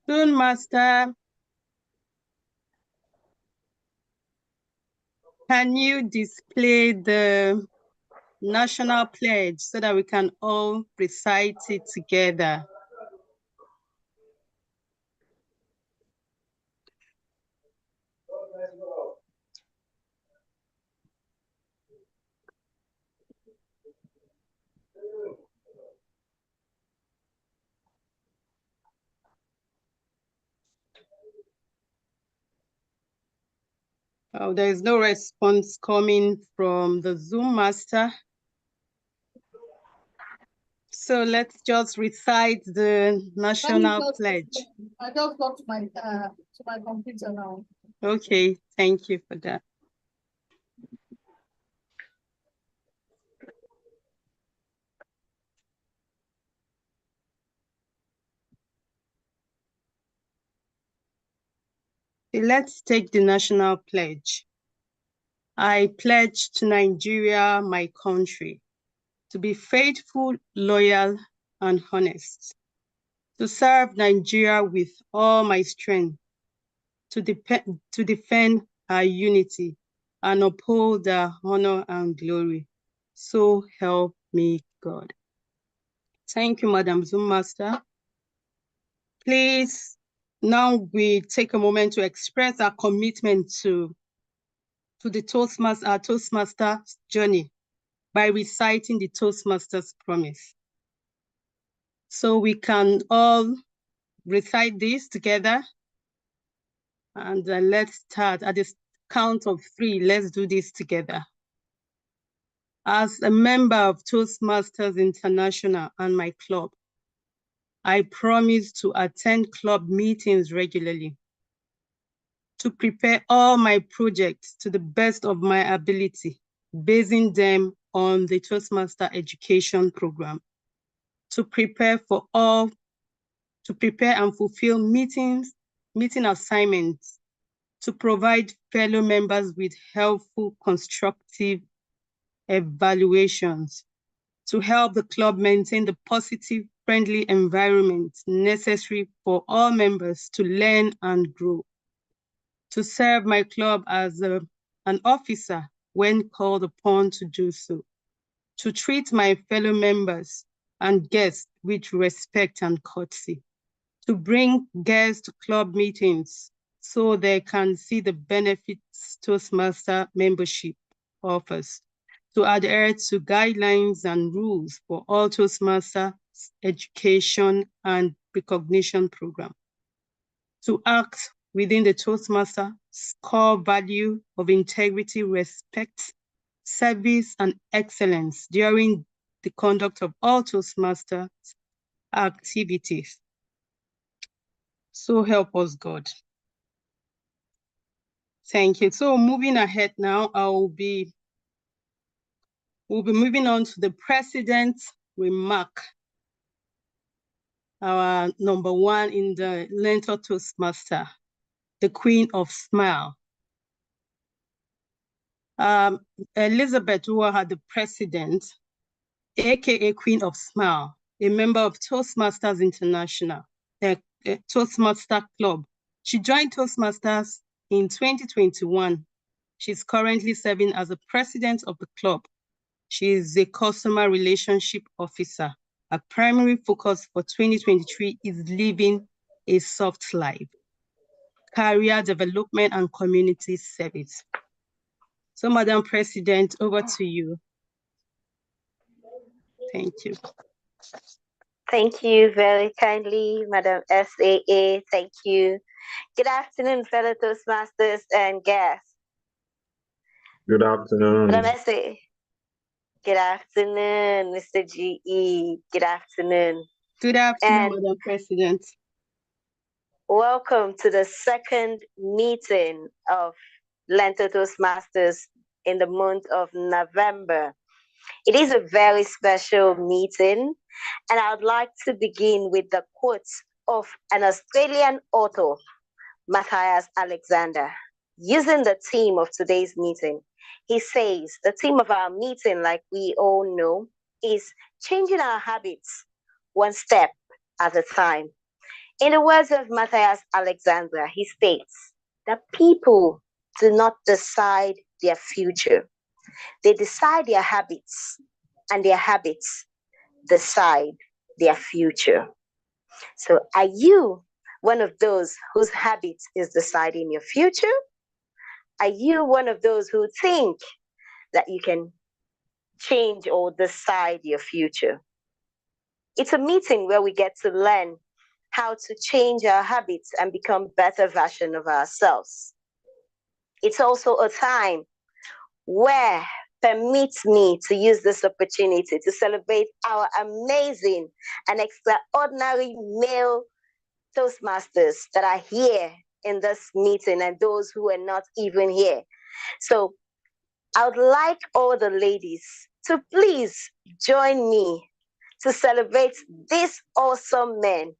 Toastmaster, can you display the national pledge so that we can all recite it together? Oh, there is no response coming from the Zoom master. So let's just recite the national pledge. I just got to my computer now. Okay, thank you for that. Let's take the national pledge. I pledge to Nigeria, my country, to be faithful, loyal, and honest, to serve Nigeria with all my strength, to defend our unity, and uphold our honor and glory. So help me God. Thank you, Madam Zoom Master. Please, now we take a moment to express our commitment to the our Toastmasters journey by reciting the Toastmasters promise. So we can all recite this together. And let's start at the count of 3. Let's do this together. As a member of Toastmasters International and my club, I promise to attend club meetings regularly, to prepare all my projects to the best of my ability, basing them on the Toastmaster education program, to prepare and fulfill meeting assignments, to provide fellow members with helpful, constructive evaluations, to help the club maintain the positive, friendly environment necessary for all members to learn and grow, to serve my club as an officer when called upon to do so, to treat my fellow members and guests with respect and courtesy, to bring guests to club meetings so they can see the benefits Toastmaster membership offers, to adhere to guidelines and rules for all Toastmaster education and recognition program, to act within the Toastmaster core value of integrity, respect, service, and excellence during the conduct of all Toastmasters activities. So help us God. Thank you. So moving ahead now, we'll be moving on to the President's remark. Our number 1 in the LEARNTOR Toastmaster, the Queen of Smile. Elizabeth Uwaha, the President, aka Queen of Smile, a member of Toastmasters International, a Toastmaster Club. She joined Toastmasters in 2021. She's currently serving as the president of the club. She is a customer relationship officer. Her primary focus for 2023 is living a soft life, career development, and community service. So, Madam President, over to you. Thank you. Thank you very kindly, Madam SAA. Thank you. Good afternoon, fellow Toastmasters and guests. Good afternoon. Madam SAA. Good afternoon, Mr. GE. Good afternoon. Good afternoon, Madam President. Welcome to the second meeting of LEARNTOR Toastmasters in the month of November. It is a very special meeting And I would like to begin with the quotes of an Australian author, Matthias Alexander, using the theme of today's meeting. He says, the theme of our meeting, like we all know, is changing our habits one step at a time. In the words of Matthias Alexander, he states that people do not decide their future. They decide their habits, and their habits decide their future. So are you one of those whose habits is deciding your future? Are you one of those who think that you can change or decide your future? It's a meeting where we get to learn how to change our habits and become better version of ourselves. It's also a time where permits me to use this opportunity to celebrate our amazing and extraordinary male Toastmasters that are here in this meeting and those who are not even here. So I would like all the ladies to please join me to celebrate these awesome men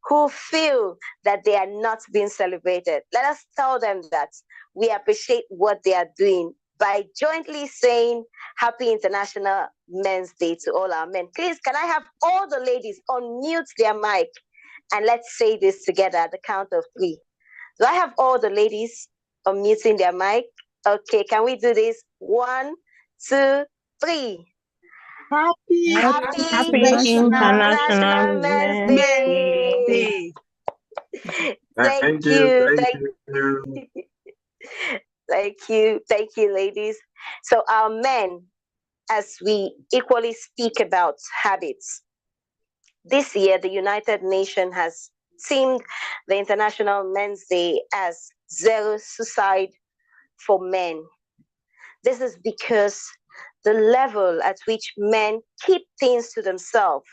who feel that they are not being celebrated. Let us tell them that we appreciate what they are doing by jointly saying Happy International Men's Day to all our men. Please, can I have all the ladies unmute their mic and let's say this together at the count of 3. Do I have all the ladies unmuting their mic? Okay, can we do this? 1, 2, 3. Happy International Men's Day. Thank you. Thank you, ladies. So our men, as we equally speak about habits, this year the United Nations has themed the International Men's Day as Zero Suicide for Men. This is because the level at which men keep things to themselves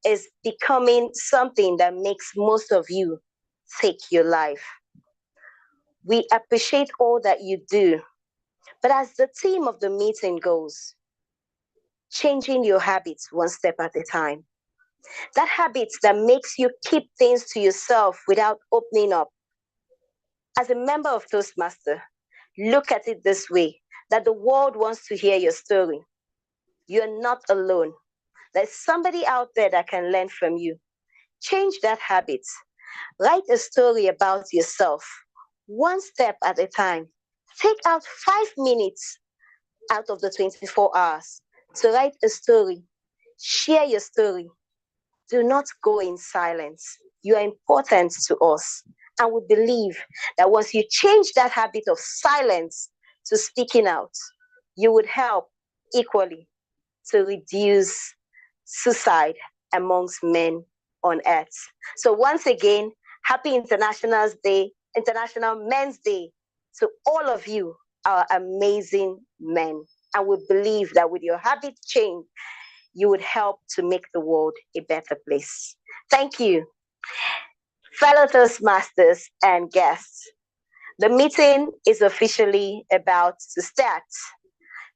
is becoming something that makes most of you take your life. We appreciate all that you do, but as the theme of the meeting goes, changing your habits one step at a time. That habit that makes you keep things to yourself without opening up. As a member of Toastmaster, look at it this way, that the world wants to hear your story. You're not alone. There's somebody out there that can learn from you. Change that habit. Write a story about yourself, one step at a time. Take out 5 minutes out of the 24 hours to write a story. Share your story. Do not go in silence. You are important to us. And we believe that once you change that habit of silence to speaking out, you would help equally to reduce suicide amongst men on earth. So once again, happy International Men's Day to all of you, our amazing men. And we believe that with your habit change, you would help to make the world a better place. Thank you. Fellow Toastmasters and guests, the meeting is officially about to start.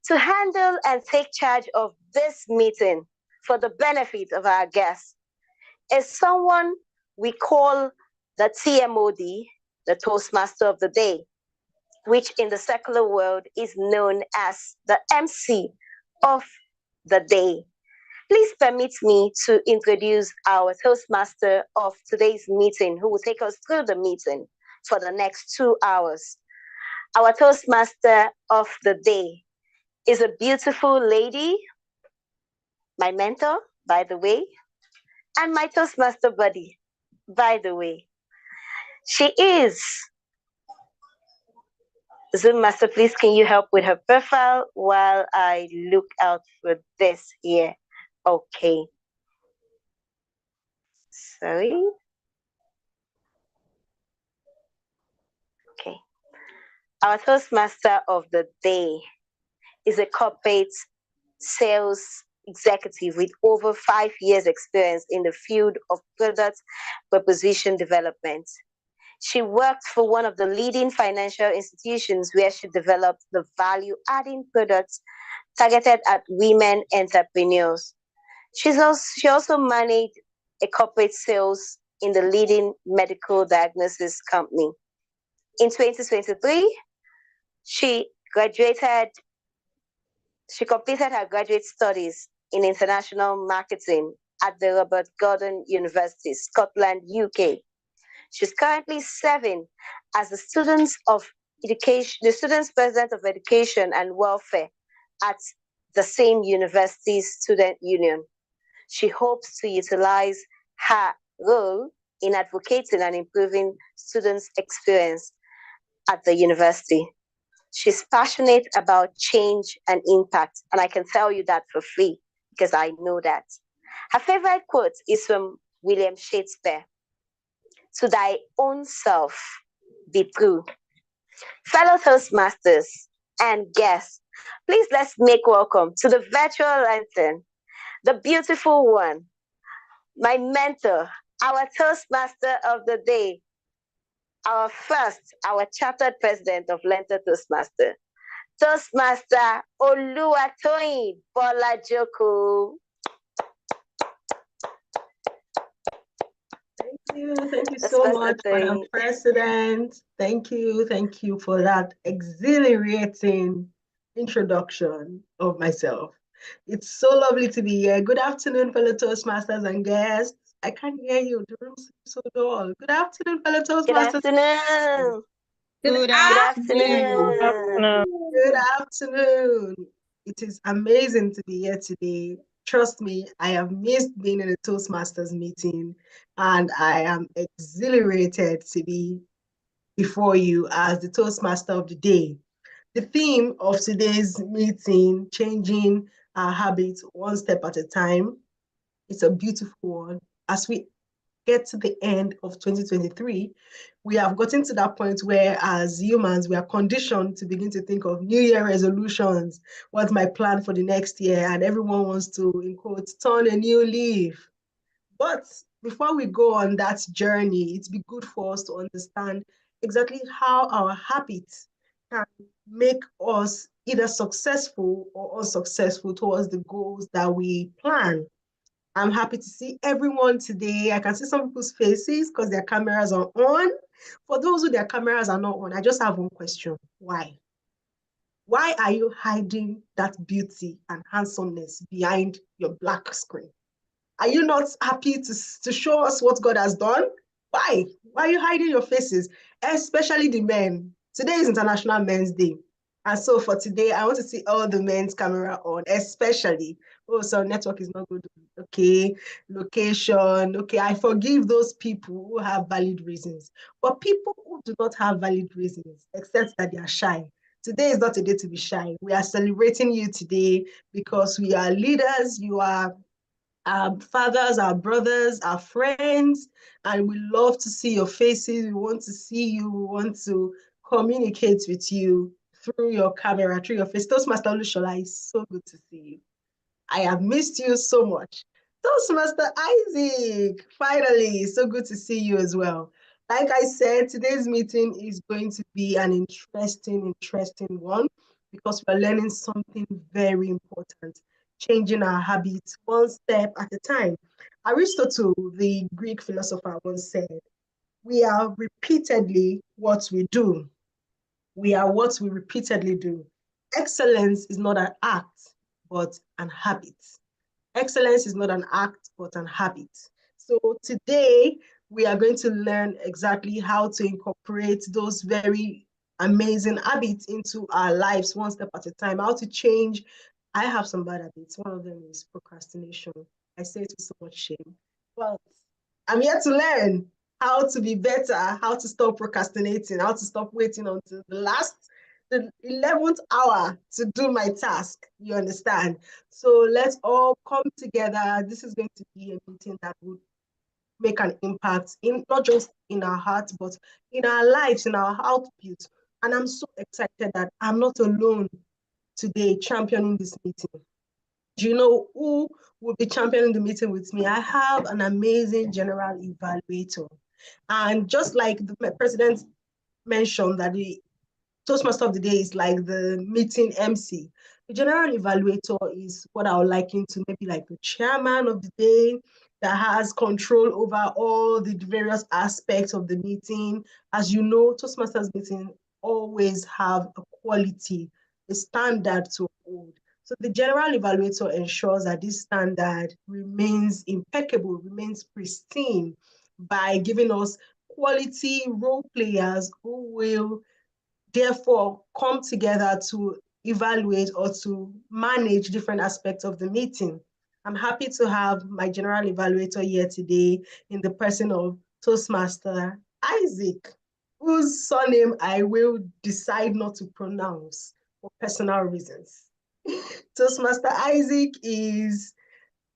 To handle and take charge of this meeting for the benefit of our guests is someone we call the TMOD, the Toastmaster of the Day, which in the secular world is known as the MC of the day. Please permit me to introduce our Toastmaster of today's meeting, who will take us through the meeting for the next 2 hours. Our Toastmaster of the day is a beautiful lady, my mentor, by the way, and my Toastmaster buddy, by the way. She is, Zoom Master, please can you help with her profile while I look out for this here? Okay. Sorry. Okay. Our Toastmaster of the day is a corporate sales executive with over 5 years experience in the field of product proposition development. She worked for one of the leading financial institutions where she developed the value-adding products targeted at women entrepreneurs. She also managed a corporate sales in the leading medical diagnosis company. In 2023, she completed her graduate studies in international marketing at the Robert Gordon University, Scotland, UK. She's currently serving as the students president of education and welfare at the same university's student union. She hopes to utilize her role in advocating and improving students' experience at the university. She's passionate about change and impact, and I can tell you that for free because I know that. Her favorite quote is from William Shakespeare: "To thy own self be true." Fellow Toastmasters and guests, please let's make welcome to the virtual lantern, the beautiful one, my mentor, our Toastmaster of the day, our chartered president of LEARNTOR Toastmasters, Toastmaster Oluwatoyin Bolajoko. Thank you so much, Madam President. Thank you for that exhilarating introduction of myself. It's so lovely to be here. Good afternoon, fellow Toastmasters and guests. I can't hear you. The room seems so dull. Good afternoon, fellow Toastmasters. Good afternoon. Good afternoon. Good afternoon. It is amazing to be here today. Trust me, I have missed being in a Toastmasters meeting, and I am exhilarated to be before you as the Toastmaster of the day. The theme of today's meeting, changing our habits one step at a time, it's a beautiful one. As we get to the end of 2023, we have gotten to that point where as humans, we are conditioned to begin to think of New Year resolutions. What's my plan for the next year? And everyone wants to, in quotes, turn a new leaf. But before we go on that journey, it's be good for us to understand exactly how our habits can make us either successful or unsuccessful towards the goals that we plan. I'm happy to see everyone today. I can see some people's faces because their cameras are on. For those who their cameras are not on, I just have one question. Why? Why are you hiding that beauty and handsomeness behind your black screen? Are you not happy to show us what God has done? Why? Why are you hiding your faces? Especially the men. Today is International Men's Day. And so for today, I want to see all the men's camera on, especially. Oh, so network is not good. Okay, location. Okay, I forgive those people who have valid reasons. But people who do not have valid reasons, except that they are shy. Today is not a day to be shy. We are celebrating you today because we are leaders. You are our fathers, our brothers, our friends, and we love to see your faces. We want to see you. We want to communicate with you through your camera, through your face. Toastmaster Olushola, it's so good to see you. I have missed you so much. Toastmaster Isaac, finally, so good to see you as well. Like I said, today's meeting is going to be an interesting one because we're learning something very important, changing our habits one step at a time. Aristotle, the Greek philosopher, once said, "We are repeatedly what we do. We are what we repeatedly do. Excellence is not an act, but an habit." Excellence is not an act, but an habit. So today, we are going to learn exactly how to incorporate those very amazing habits into our lives one step at a time, how to change. I have some bad habits. One of them is procrastination. I say it with so much shame. But I'm here to learn how to be better, how to stop procrastinating, how to stop waiting until the 11th hour to do my task. You understand? So let's all come together. This is going to be a meeting that would make an impact in not just in our hearts, but in our lives, in our output. And I'm so excited that I'm not alone today championing this meeting. Do you know who will be championing the meeting with me? I have an amazing general evaluator. And just like the president mentioned that the Toastmaster of the day is like the meeting MC. The general evaluator is what I would liken to maybe like the chairman of the day that has control over all the various aspects of the meeting. As you know, Toastmasters meeting always have a quality, a standard to hold. So the general evaluator ensures that this standard remains impeccable, remains pristine by giving us quality role players who will therefore come together to evaluate or to manage different aspects of the meeting. I'm happy to have my general evaluator here today in the person of Toastmaster Isaac, whose surname I will decide not to pronounce for personal reasons. Toastmaster Isaac is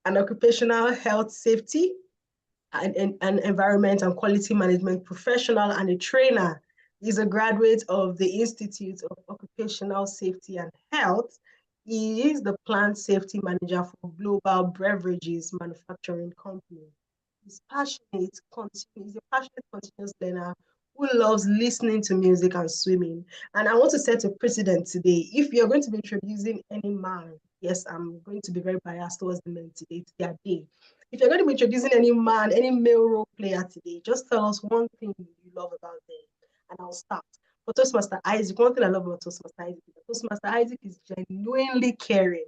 an occupational health safety and environment and quality management professional and a trainer. He's a graduate of the Institute of Occupational Safety and Health. He is the plant safety manager for Global Beverages Manufacturing Company. He's passionate, he's a passionate continuous learner who loves listening to music and swimming. And I want to set a precedent today. If you're going to be introducing any man, yes, I'm going to be very biased towards the men today, it's their day. If you're going to be introducing any man, any male role player today, just tell us one thing you love about them, and I'll start. For Toastmaster Isaac, one thing I love about Toastmaster Isaac is that Toastmaster Isaac is genuinely caring.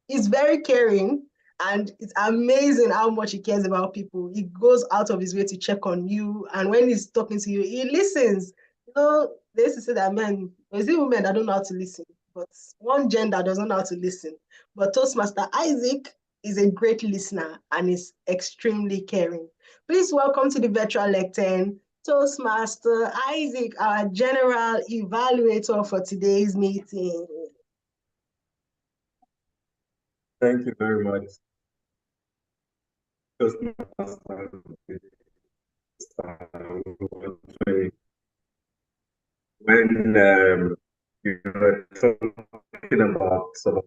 He's very caring, and it's amazing how much he cares about people. He goes out of his way to check on you, and when he's talking to you, he listens. You know, they used to say that men, there's even women that don't know how to listen, but one gender doesn't know how to listen. But Toastmaster Isaac is a great listener and is extremely caring. Please welcome to the virtual lectern, Toastmaster Isaac, our general evaluator for today's meeting. Thank you very much. When you were talking about sort of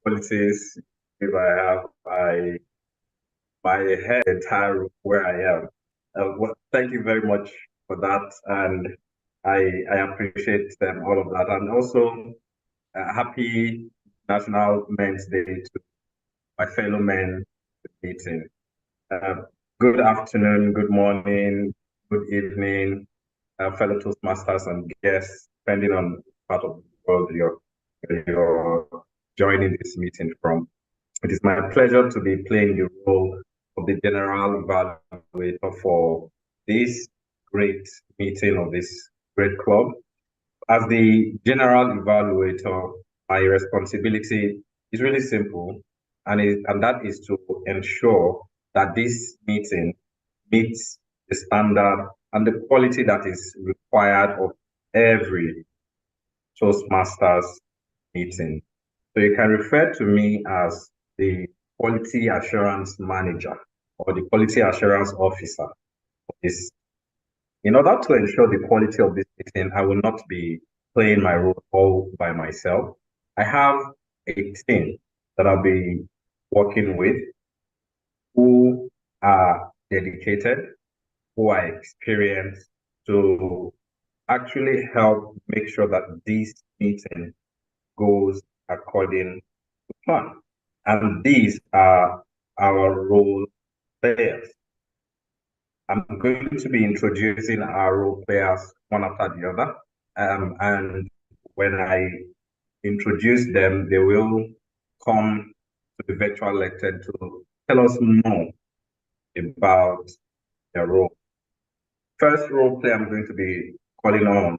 policies, if I have my head entire where I am. Well, thank you very much for that, and I appreciate all of that, and also happy National Men's Day to my fellow men meeting. Good afternoon, good morning, good evening, fellow Toastmasters and guests, depending on part of the world you're joining this meeting from. It is my pleasure to be playing the role of the general evaluator for this great meeting of this great club. As the general evaluator, my responsibility is really simple, and that is to ensure that this meeting meets the standard and the quality that is required of every Toastmasters meeting. So you can refer to me as the quality assurance manager or the quality assurance officer of this. In order to ensure the quality of this meeting, I will not be playing my role all by myself. I have a team that I'll be working with who are dedicated, who are experienced to actually help make sure that this meeting goes according to plan. And these are our role players. I'm going to be introducing our role players one after the other. And when I introduce them, they will come to the virtual lectern to tell us more about their role. First role play I'm going to be calling on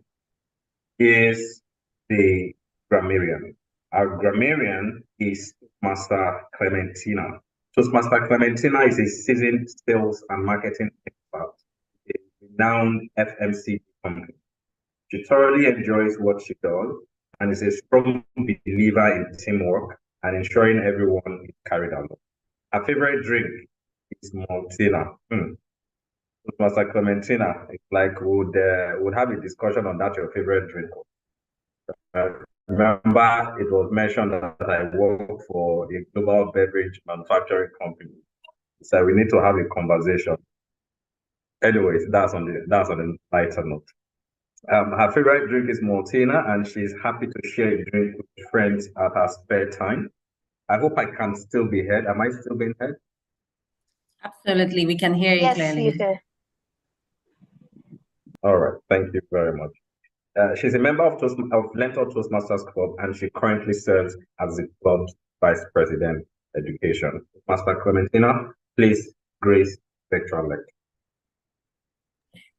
is the grammarian. Our grammarian is Master Clementina. Toastmaster Clementina is a seasoned sales and marketing expert, a renowned FMCG company. She thoroughly enjoys what she does and is a strong believer in teamwork and ensuring everyone is carried along. Her favorite drink is Maltina. Toastmaster Clementina, it's like would have a discussion on that, your favorite drink. Remember, it was mentioned that I work for a global beverage manufacturing company. So we need to have a conversation. Anyways, that's on the lighter note. Her favorite drink is Maltina, and she's happy to share a drink with friends at her spare time. I hope I can still be heard. Am I still being heard? Absolutely, we can hear you Yes, clearly. you can. All right, thank you very much. She's a member of LEARNTOR Toastmasters Club, and she currently serves as the club's Vice President Education. Master Clementina, please grace virtual lecture.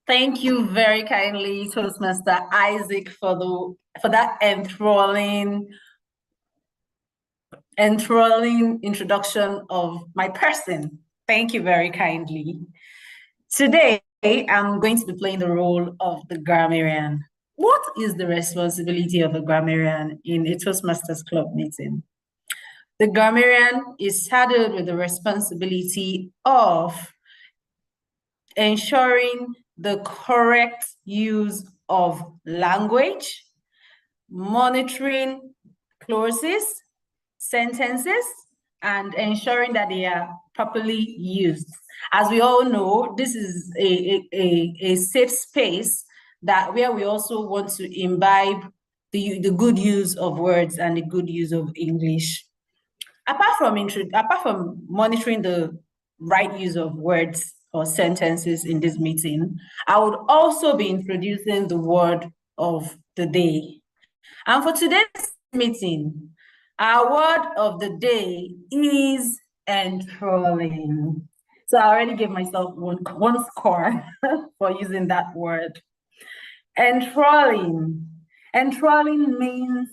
Thank you very kindly, Toastmaster Isaac, for that enthralling introduction of my person. Thank you very kindly. Today, I'm going to be playing the role of the grammarian. What is the responsibility of a grammarian in a Toastmasters Club meeting? The grammarian is saddled with the responsibility of ensuring the correct use of language, monitoring clauses, sentences, and ensuring that they are properly used. As we all know, this is a safe space where we also want to imbibe the good use of words and the good use of English. Apart from monitoring the right use of words or sentences in this meeting, I would also be introducing the word of the day. And for today's meeting, our word of the day is enthralling. So I already gave myself one score for using that word. Enthralling. Enthralling means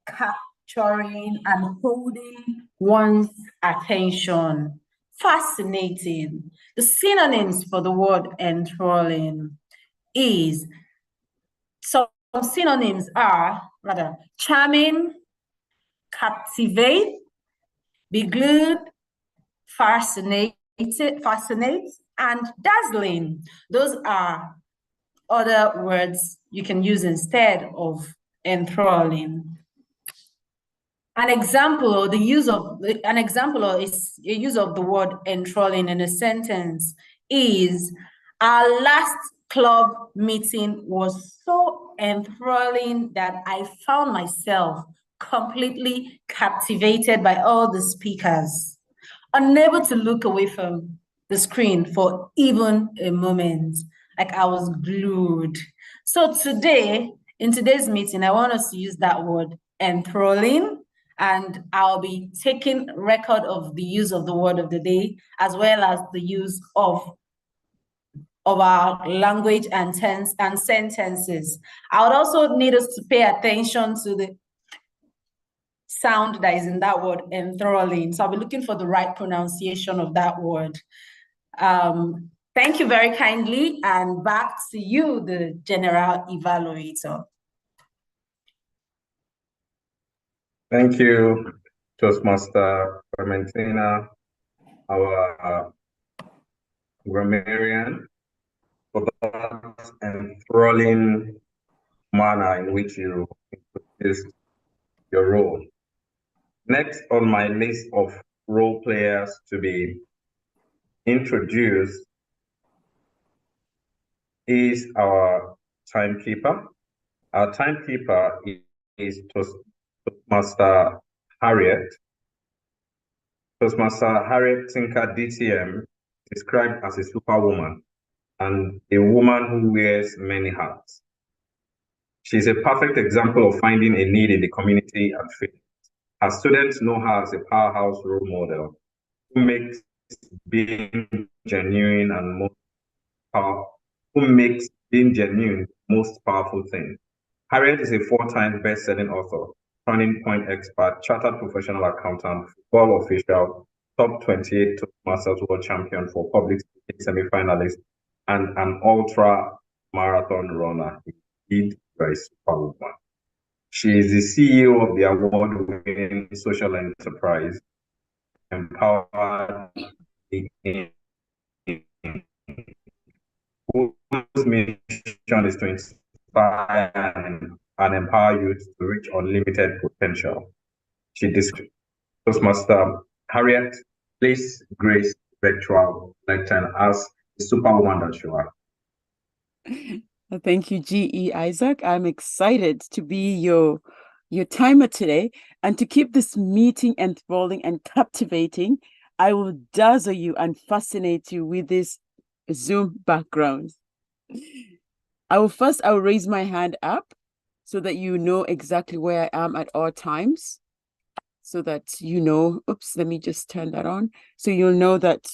capturing and holding one's attention. Fascinating. The synonyms for the word enthralling is, some synonyms are rather charming, captivate, be glued, fascinate, and dazzling. Those are other words you can use instead of enthralling. An example is a use of the word enthralling in a sentence is, our last club meeting was so enthralling that I found myself completely captivated by all the speakers, unable to look away from the screen for even a moment, like I was glued. So today, in today's meeting, I want us to use that word enthralling, and I'll be taking record of the use of the word of the day, as well as the use of our language and tense and sentences. I would also need us to pay attention to the sound that is in that word, enthralling. So I'll be looking for the right pronunciation of that word. Thank you very kindly, and back to you, the general evaluator. Thank you, Toastmaster Clementina, our grammarian, for that enthralling manner in which you introduced your role. Next on my list of role players to be introduced is our timekeeper. Our timekeeper is Toastmaster Harriet. Toastmaster Harriet Tinker DTM, described as a superwoman and a woman who wears many hats. She's a perfect example of finding a need in the community and fit. Her students know her as a powerhouse role model who makes being genuine and most powerful thing. Harriet is a 4-time best-selling author, turning point expert, chartered professional accountant, football official, top 28 Toastmasters World Champion for public speaking semi-finalist, and an ultra marathon runner. Indeed, you are a superwoman. She is the CEO of the award-winning social enterprise, Empowered, whose mission is to inspire and empower youth to reach unlimited potential. She describes Toastmaster Harriet, please grace virtual lecture as the superwoman that you are. Thank you, G.E. Isaac. I'm excited to be your timer today. And to keep this meeting enthralling and captivating, I will dazzle you and fascinate you with this Zoom background. I will raise my hand up so that you know exactly where I am at all times. So that you know, oops, let me just turn that on. So you'll know that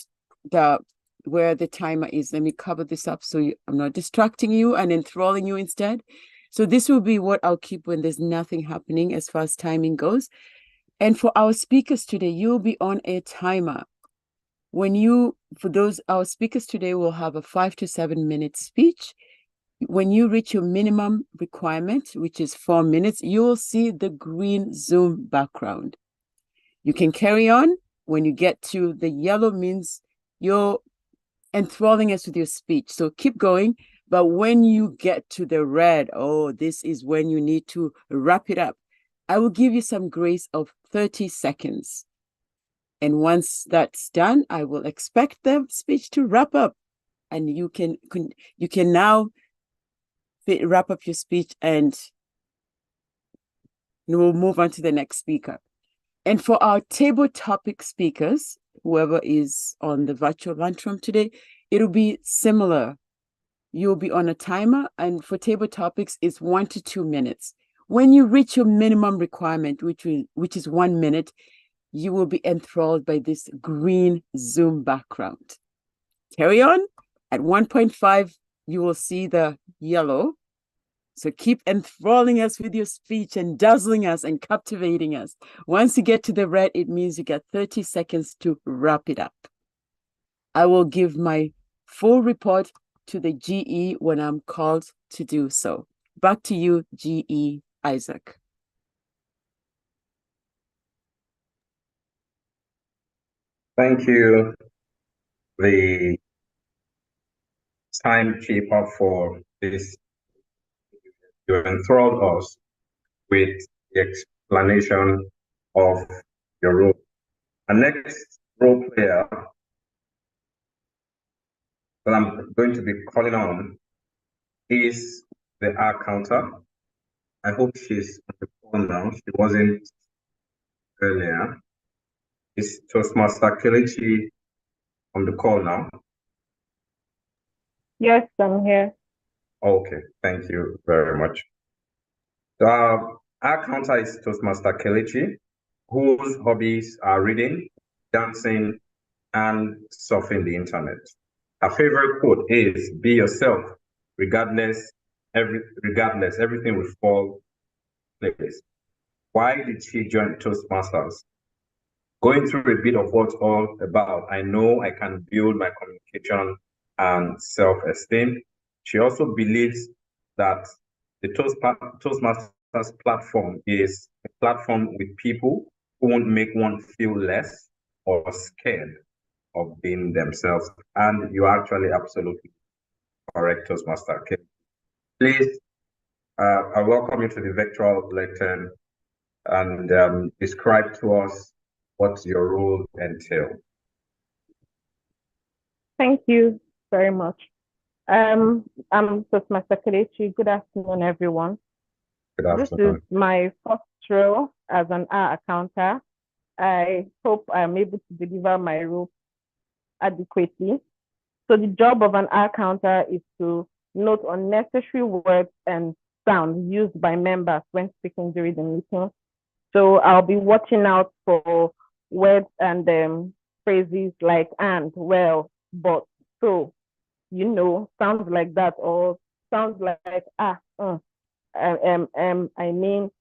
where the timer is. Let me cover this up so I'm not distracting you and enthralling you instead. So this will be what I'll keep when there's nothing happening as far as timing goes. And for our speakers today, you'll be on a timer. Our speakers today will have a 5 to 7 minute speech. When you reach your minimum requirement, which is 4 minutes, you will see the green Zoom background. You can carry on. When you get to the yellow means you're enthralling us with your speech. So keep going. But when you get to the red, this is when you need to wrap it up. I will give you some grace of 30 seconds. And once that's done, I will expect the speech to wrap up. And you can now wrap up your speech and we'll move on to the next speaker. And for our table topic speakers, whoever is on the virtual lunchroom today, it'll be similar. You'll be on a timer, and for table topics, it's 1 to 2 minutes. When you reach your minimum requirement, which is 1 minute, you will be enthralled by this green Zoom background. Carry on. At 1.5, you will see the yellow. So keep enthralling us with your speech and dazzling us and captivating us. Once you get to the red, it means you get 30 seconds to wrap it up. I will give my full report to the GE when I'm called to do so. Back to you, GE Isaac. Thank you, the timekeeper, for this. You enthralled us with the explanation of your role. Our next role player that I'm going to be calling on is the R counter. I hope she's on the call now. She wasn't earlier. Is Toastmaster Kelechi on the call now? Yes, I'm here. Okay, thank you very much. Our counter is Toastmaster Kelechi, whose hobbies are reading, dancing, and surfing the internet. Her favorite quote is, "Be yourself, regardless, everything will fall in place." Why did she join Toastmasters? Going through a bit of what's all about, I know I can build my communication and self-esteem. She also believes that the Toastmasters platform is a platform with people who won't make one feel less or scared of being themselves. And you're actually absolutely correct, Toastmaster. Okay. Please, I welcome you to the virtual lectern and describe to us what your role entails. Thank you very much. I'm Toastmaster Kelechi. Good afternoon, everyone. Good afternoon. This is my first role as an R accountant. I hope I'm able to deliver my role adequately. So the job of an R counter is to note unnecessary words and sounds used by members when speaking during the meeting. So I'll be watching out for words and phrases like and, well, but, so, sounds like that, or sounds like I mean.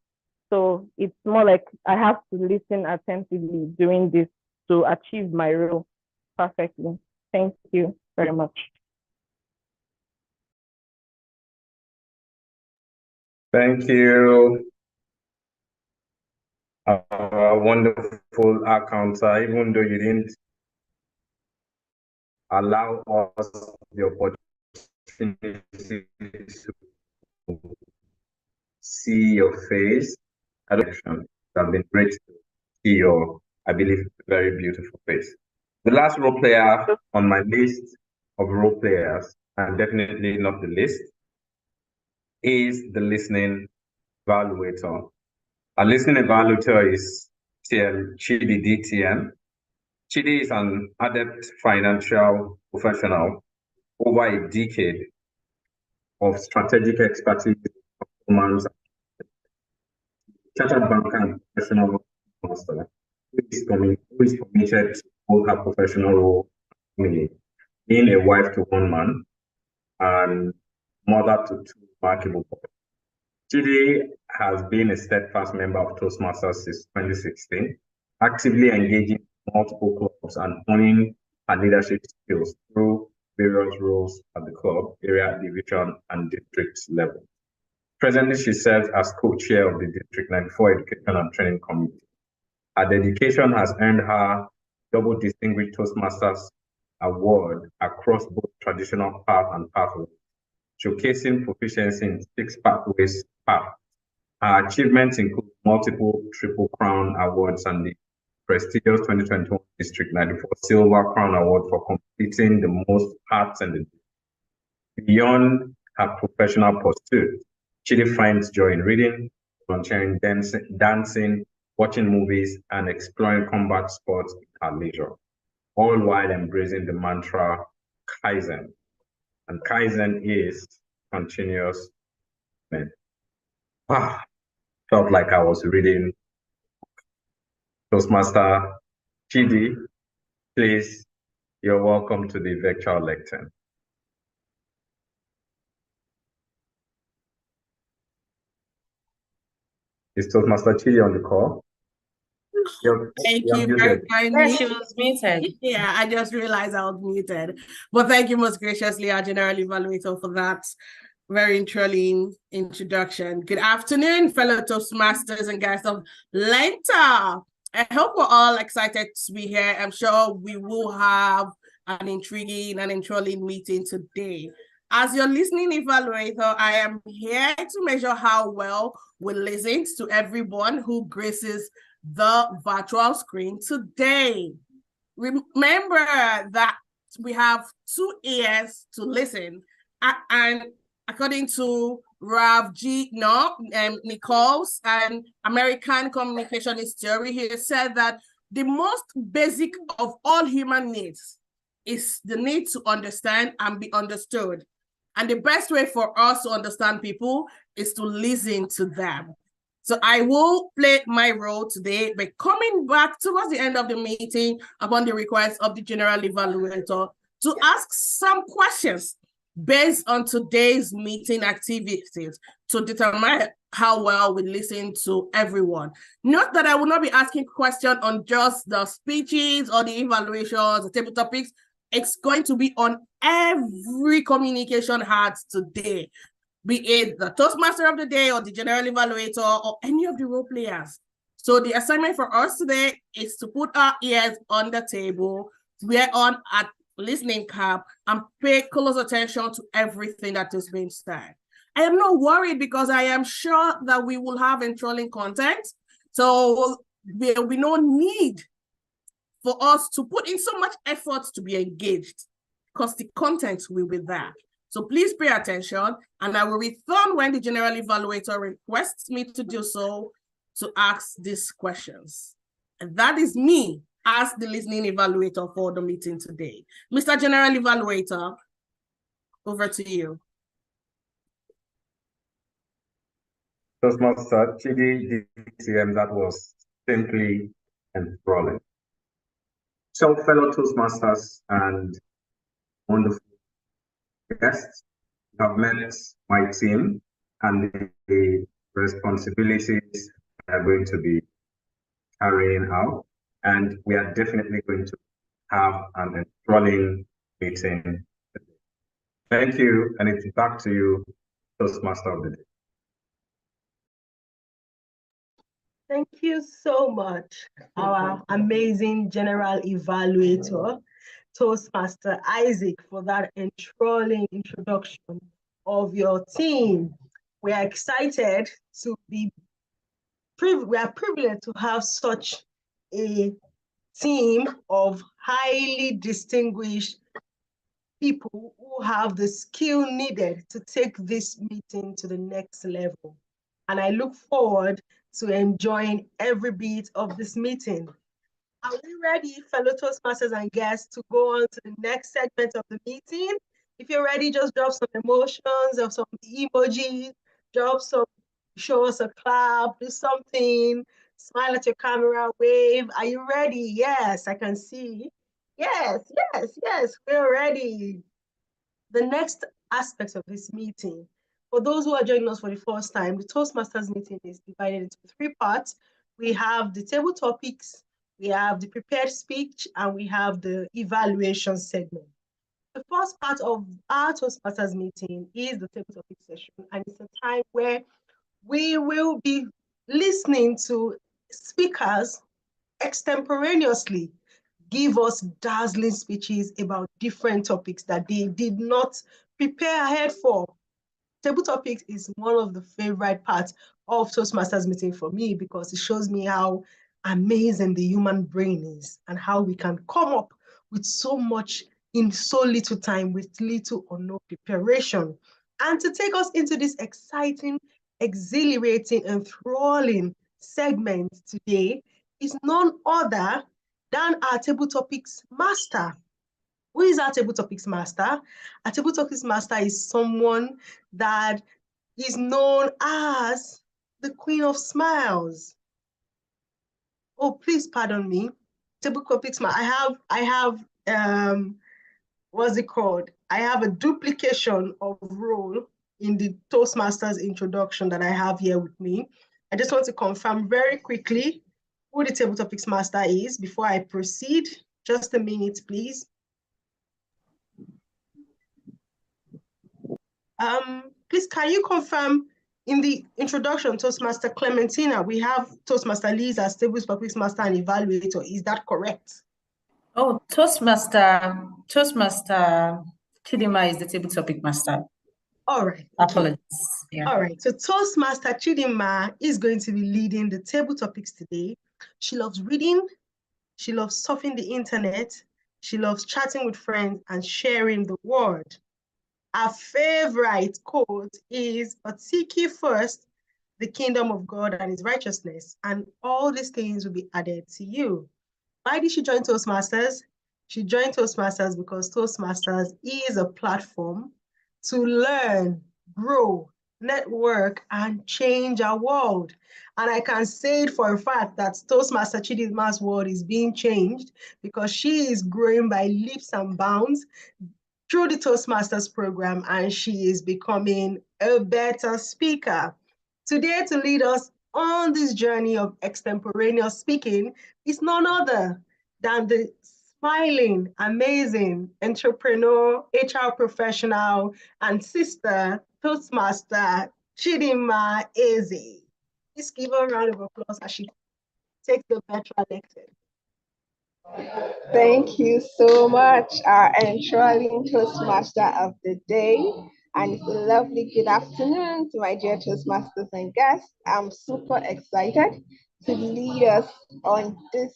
So it's more like I have to listen attentively during this to achieve my role perfectly. Thank you very much. Thank you. A wonderful accountant, even though you didn't allow us the opportunity to see your face. It's been great to see your, I believe, very beautiful face. The last role player on my list of role players, and definitely not the least, is the listening evaluator. A listening evaluator is Chidi DTM. Chidi is an adept financial professional over a decade of strategic expertise, performance, chartered banker and professional master who is committed to both her professional role and family, being a wife to one man and mother to two remarkable boys. Chidi has been a steadfast member of Toastmasters since 2016, actively engaging multiple clubs and honing her leadership skills through various roles at the club, area, division, and district level. Presently, she serves as co-chair of the District 94 Education and Training Committee. Her dedication has earned her double Distinguished Toastmasters Award across both traditional path and pathways, showcasing proficiency in 6 pathways path. Her achievements include multiple Triple Crown Awards and the prestigious 2021 District 94 Silver Crown Award for completing the most parts in the beyond her professional pursuit. Chidi finds joy in reading, volunteering, dancing, watching movies, and exploring combat sports in her leisure, all while embracing the mantra Kaizen. And Kaizen is continuous improvement. Wow, felt like I was reading Toastmaster Chidi. Please, you're welcome to the virtual lecture. Is Toastmaster Chidi on the call? Thank you very kindly. She was muted. Yeah, I just realized I was muted. But thank you most graciously, our General Evaluator, for that very thrilling introduction. Good afternoon, fellow Toastmasters and guests of LEARNTOR. I hope we're all excited to be here. I'm sure we will have an intriguing and enthralling meeting today. As your listening evaluator, I am here to measure how well we listen to everyone who graces the virtual screen today. Remember that we have 2 ears to listen, and according to Rav G. Nichols, an American communicationist theory, he said that the most basic of all human needs is the need to understand and be understood. And the best way for us to understand people is to listen to them. So I will play my role today by coming back towards the end of the meeting upon the request of the General Evaluator to ask some questions based on today's meeting activities to determine how well we listen to everyone. Note that I will not be asking questions on just the speeches or the evaluations, the table topics. It's going to be on every communication hat today, be it the Toastmaster of the day or the General Evaluator or any of the role players. So the assignment for us today is to put our ears on the table, wear on a listening cap, and pay close attention to everything that is being said. I am not worried because I am sure that we will have enthralling content. So there will be no need for us to put in so much effort to be engaged because the content will be there. So please pay attention, and I will return when the General Evaluator requests me to do so to ask these questions. And that is me as the listening evaluator for the meeting today. Mr. General Evaluator, over to you. Toastmaster Chidi DTM, that was simply enthralling. So, fellow Toastmasters and wonderful guests, have met my team and the responsibilities we are going to be carrying out. And we are definitely going to have an enthralling meeting today. Thank you, and it's back to you, Toastmaster of the day. Thank you so much, our amazing General Evaluator, Toastmaster Isaac, for that enthralling introduction of your team. We are excited to be, we are privileged to have such a team of highly distinguished people who have the skill needed to take this meeting to the next level. And I look forward to enjoying every bit of this meeting. Are we ready, fellow Toastmasters and guests, to go on to the next segment of the meeting? If you're ready, just drop some emotions or some emojis, show us a clap, do something, smile at your camera, wave. Are you ready? Yes, I can see. Yes, we're ready. The next aspect of this meeting, for those who are joining us for the first time, the Toastmasters meeting is divided into 3 parts. We have the table topics, we have the prepared speech, and we have the evaluation segment. The first part of our Toastmasters meeting is the table topic session, and it's a time where we will be listening to speakers extemporaneously give us dazzling speeches about different topics that they did not prepare ahead for. Table topics is one of the favorite parts of Toastmasters meeting for me because it shows me how amazing the human brain is and how we can come up with so much in so little time with little or no preparation. And to take us into this exciting, exhilarating, enthralling segment today is none other than our table topics master. Who is our table topics master? Our table topics master is someone that is known as the Queen of Smiles. Oh, please pardon me. Table topics master. I have what's it called? I have a duplication of role in the Toastmasters introduction that I have here with me. I just want to confirm very quickly who the table topics master is before I proceed. Just a minute, please. Please, can you confirm in the introduction, Toastmaster Clementina, we have Toastmaster Liz as table topics master and evaluator. Is that correct? Oh, Toastmaster Chidima is the table topic master. All right. Apologies. Yeah. All right. So Toastmaster Chidima is going to be leading the table topics today. She loves reading. She loves surfing the internet. She loves chatting with friends and sharing the word. Our favorite quote is, "But seek ye first the kingdom of God and his righteousness, and all these things will be added to you." Why did she join Toastmasters? She joined Toastmasters because Toastmasters is a platform to learn, grow, network, and change our world. And I can say it for a fact that Toastmaster Chidima's world is being changed because she is growing by leaps and bounds through the Toastmasters program, and she is becoming a better speaker. Today, to lead us on this journey of extemporaneous speaking is none other than the smiling, amazing entrepreneur, HR professional, and sister Toastmaster Chidima Eze. Please give her a round of applause as she takes the virtual lecture. Thank you so much, our enthralling Toastmaster of the day. And it's a lovely good afternoon to my dear Toastmasters and guests. I'm super excited to lead us on this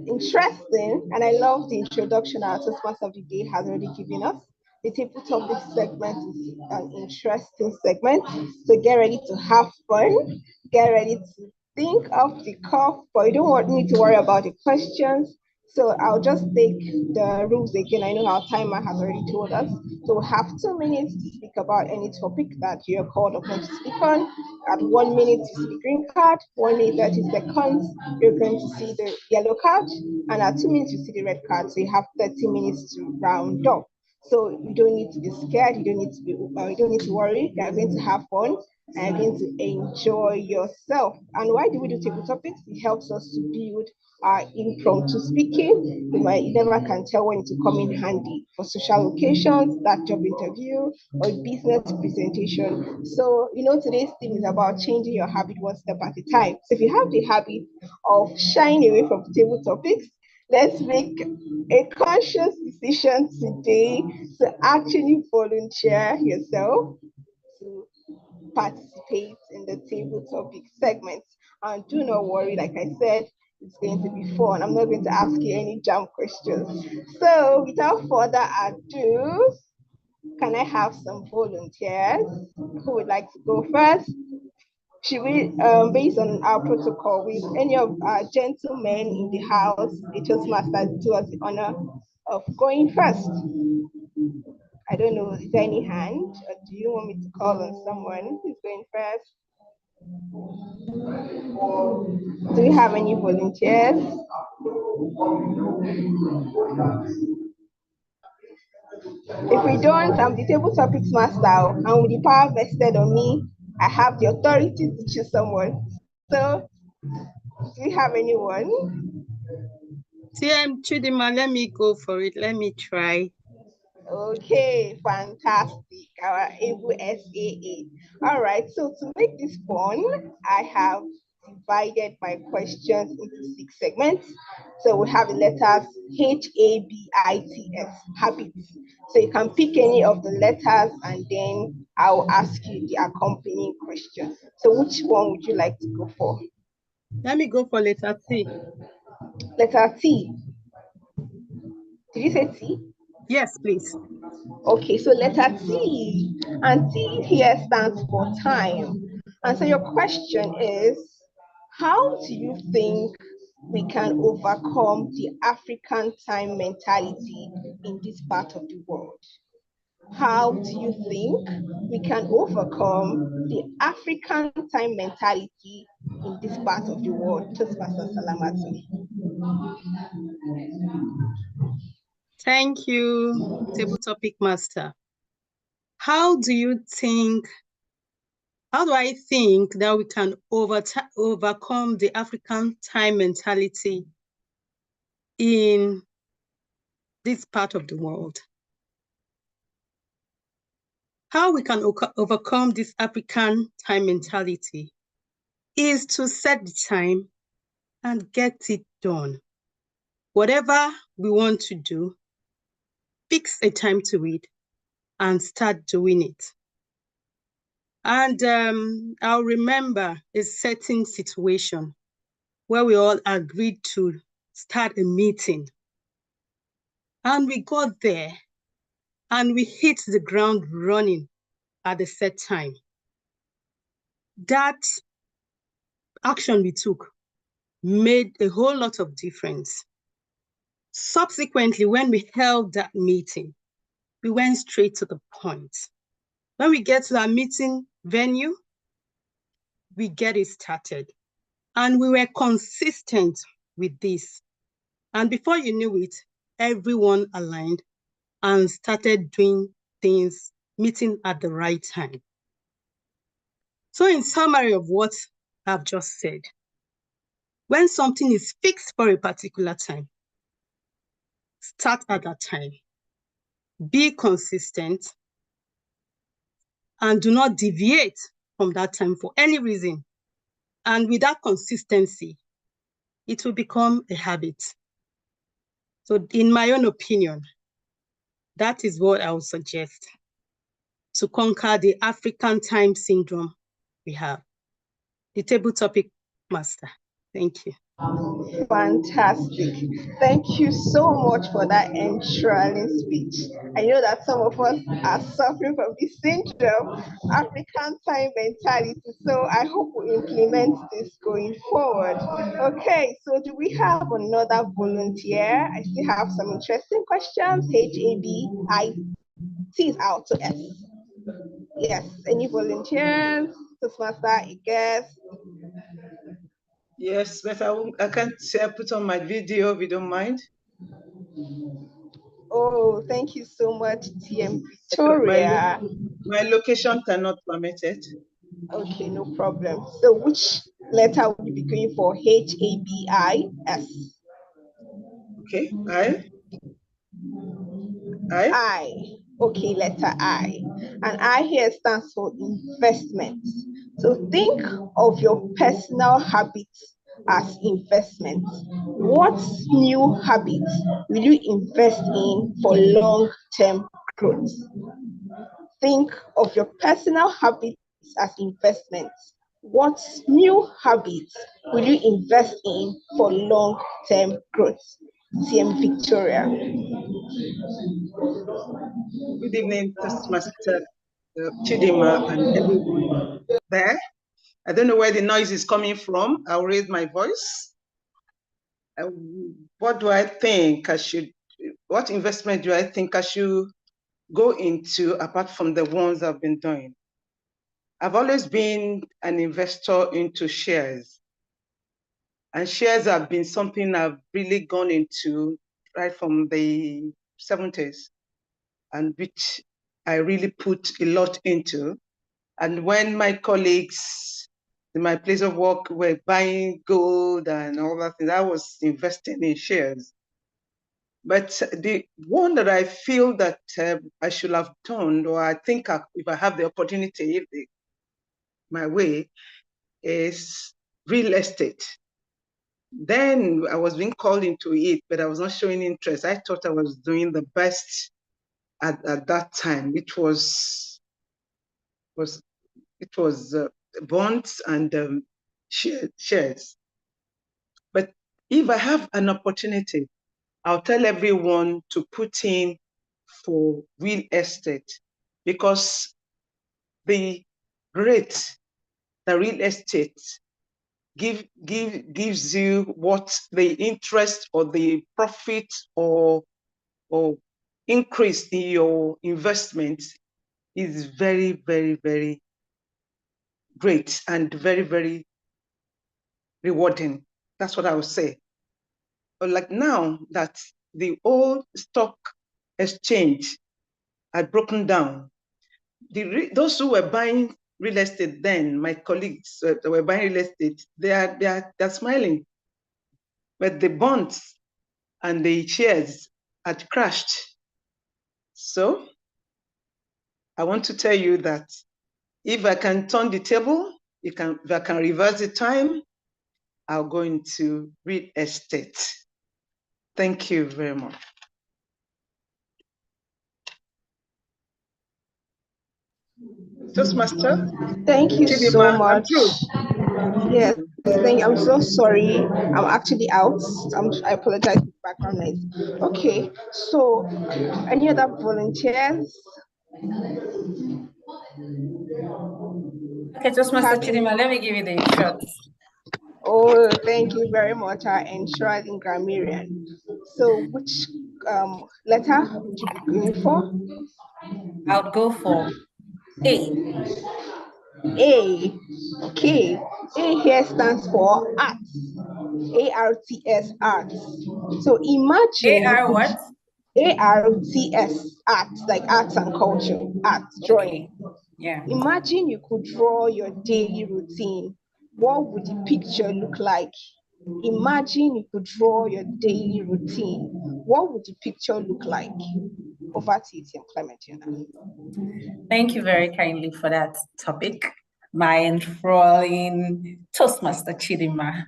interesting, and I love the introduction our Toastmaster of the day has already given us. The table topic segment is an interesting segment. So get ready to have fun, get ready to think of the cuff, but you don't need to worry about the questions. So I'll just take the rules again. I know our timer has already told us. So we'll have 2 minutes to speak about any topic that you're called upon to speak on. At 1 minute, you see the green card. 1 minute, 30 seconds, you're going to see the yellow card. And at 2 minutes, you see the red card. So you have 30 minutes to round up. So you don't need to be scared. You don't need to worry. You're going to have fun and you're going to enjoy yourself. And why do we do table topics? It helps us to build our impromptu speaking. You never can tell when to come in handy for social occasions, that job interview, or business presentation. So, today's theme is about changing your habit one step at a time. So if you have the habit of shying away from table topics, let's make a conscious decision today to actually volunteer yourself to participate in the table topic segment. And do not worry, like I said, It's going to be fun. I'm not going to ask you any jam questions. So without further ado, can I have some volunteers who would like to go first? Should we, based on our protocol, with any of our gentlemen in the house, the Toastmaster, do us the honor of going first? I don't know, is there any hand? Or do you want me to call on someone who's going first? Do we have any volunteers? If we don't, I'm the table topics master, and with the power vested on me, I have the authority to choose someone. So, do we have anyone? TM Chidima, let me go for it. Let me try. Okay, fantastic. Our able SAA. All right, so to make this fun, I have divided my questions into 6 segments. So we have the letters HABITS, habits. So you can pick any of the letters and then I'll ask you the accompanying question. So which one would you like to go for? Let me go for letter T. Letter T. Did you say T? Yes, please. Okay, so letter T, and T here stands for time. And so your question is, how do you think we can overcome the African time mentality in this part of the world? How do you think we can overcome the African time mentality in this part of the world? Toastmaster Salamatu. Thank you, table topic master. How do I think that we can overcome the African time mentality in this part of the world? How we can overcome this African time mentality is to set the time and get it done. Whatever we want to do, fix a time to it and start doing it. And I'll remember a certain situation where we all agreed to start a meeting. And we got there and we hit the ground running at the set time. That action we took made a whole lot of difference. Subsequently, when we held that meeting, we went straight to the point. When we get to our meeting venue, we get it started. And we were consistent with this. And before you knew it, everyone aligned and started doing things, meeting at the right time. So in summary of what I've just said, when something is fixed for a particular time, start at that time. Be consistent and do not deviate from that time for any reason. And with that consistency, it will become a habit. So in my own opinion, that is what I would suggest to conquer the African time syndrome we have. The table topic master. Thank you. Fantastic. Thank you so much for that enthralling speech. I know that some of us are suffering from this syndrome, African time mentality. So I hope we implement this going forward. Okay, so do we have another volunteer? I still have some interesting questions. HABIT is out to S. Yes, any volunteers? Toastmaster, I guess. Yes, but I can't put on my video if you don't mind. Oh, thank you so much, TM Victoria. My location cannot permit it. Okay, no problem. So which letter will you be going for? HABIS. Okay, I. Okay, letter I. And I here stands for investment. So think of your personal habits as investments. What new habits will you invest in for long-term growth? Think of your personal habits as investments. What new habits will you invest in for long-term growth? CM Victoria. Good evening, Toastmaster Chidima and everyone there. I don't know where the noise is coming from. I'll raise my voice. What do I think I should, what investment do I think I should go into apart from the ones I've been doing? I've always been an investor into shares. And shares have been something I've really gone into right from the 70s, and which I really put a lot into. And when my colleagues in my place of work were buying gold and all that things, I was investing in shares. But the one that I feel that I should have done, or I think if I have the opportunity, my way, is real estate. Then I was being called into it, but I was not showing interest. I thought I was doing the best at that time. It was bonds and shares. But if I have an opportunity, I'll tell everyone to put in for real estate, because the rate the real estate gives you, what the interest or the profit or increase in your investment is very, very, very great and very, very rewarding. That's what I would say. But like now that the old stock exchange had broken down, those who were buying real estate then, my colleagues that were buying real estate, they're smiling. But the bonds and the shares had crashed. So I want to tell you that if I can turn the table, if I can reverse the time, I'll go into real estate. Thank you very much. Toastmaster? Thank you so much. Yes, thank you. I'm so sorry. I'm actually out. I apologize for the background noise. Okay, so any other volunteers? Okay, Toastmaster Chidima, let me give you the instructions. Oh, thank you very much, our enshrining grammarian. So which letter would you be going for? I would go for A. A. Okay. A here stands for arts. ARTS, arts. So imagine AR what? ARTS, arts, like arts and culture, arts, drawing. Okay. Yeah. Imagine you could draw your daily routine. What would the picture look like? Imagine you could draw your daily routine. What would the picture look like? Over to you, Tim Clementina. Thank you very kindly for that topic, my enthralling Toastmaster Chidima.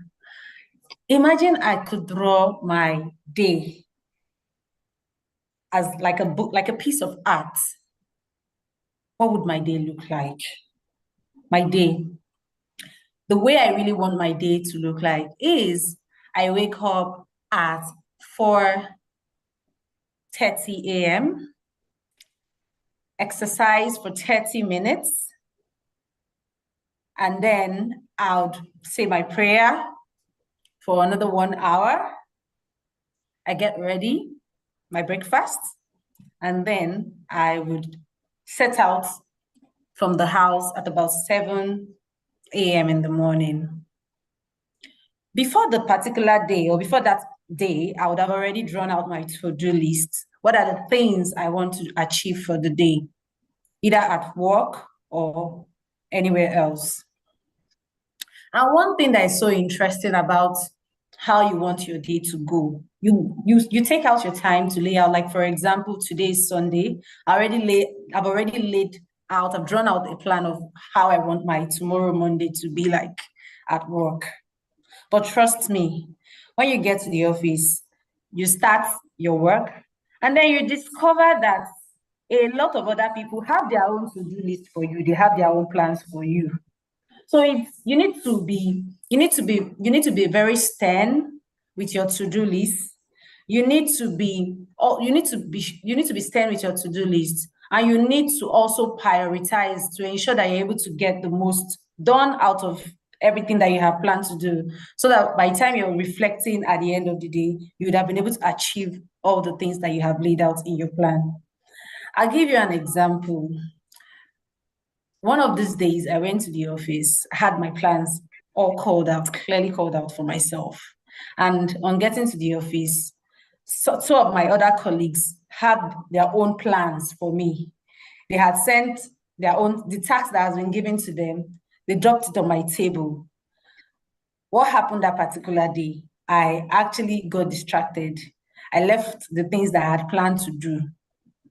Imagine I could draw my day as like a book, like a piece of art. What would my day look like? My day. The way I really want my day to look like is I wake up at 4:30 a.m., exercise for 30 minutes, and then I would say my prayer for another 1 hour. I get ready, my breakfast, and then I would set out from the house at about 7 a.m. in the morning. Before the particular day, or before that day, I would have already drawn out my to-do list. What are the things I want to achieve for the day, either at work or anywhere else? And one thing that is so interesting about how you want your day to go, you take out your time to lay out, like for example, today is Sunday. I've already laid out, I've drawn out a plan of how I want my tomorrow, Monday, to be like at work. But trust me, when you get to the office, you start your work, and then you discover that a lot of other people have their own to-do list for you. They have their own plans for you. So you need to be very stern with your to-do list. You need to be stern with your to-do list, and you need to also prioritize to ensure that you're able to get the most done out of everything that you have planned to do, so that by the time you're reflecting at the end of the day, you would have been able to achieve all the things that you have laid out in your plan. I'll give you an example. One of these days, I went to the office, I had my plans all clearly called out for myself. And on getting to the office, two of my other colleagues had their own plans for me. They had sent the task that has been given to them, they dropped it on my table. What happened that particular day? I actually got distracted. I left the things that I had planned to do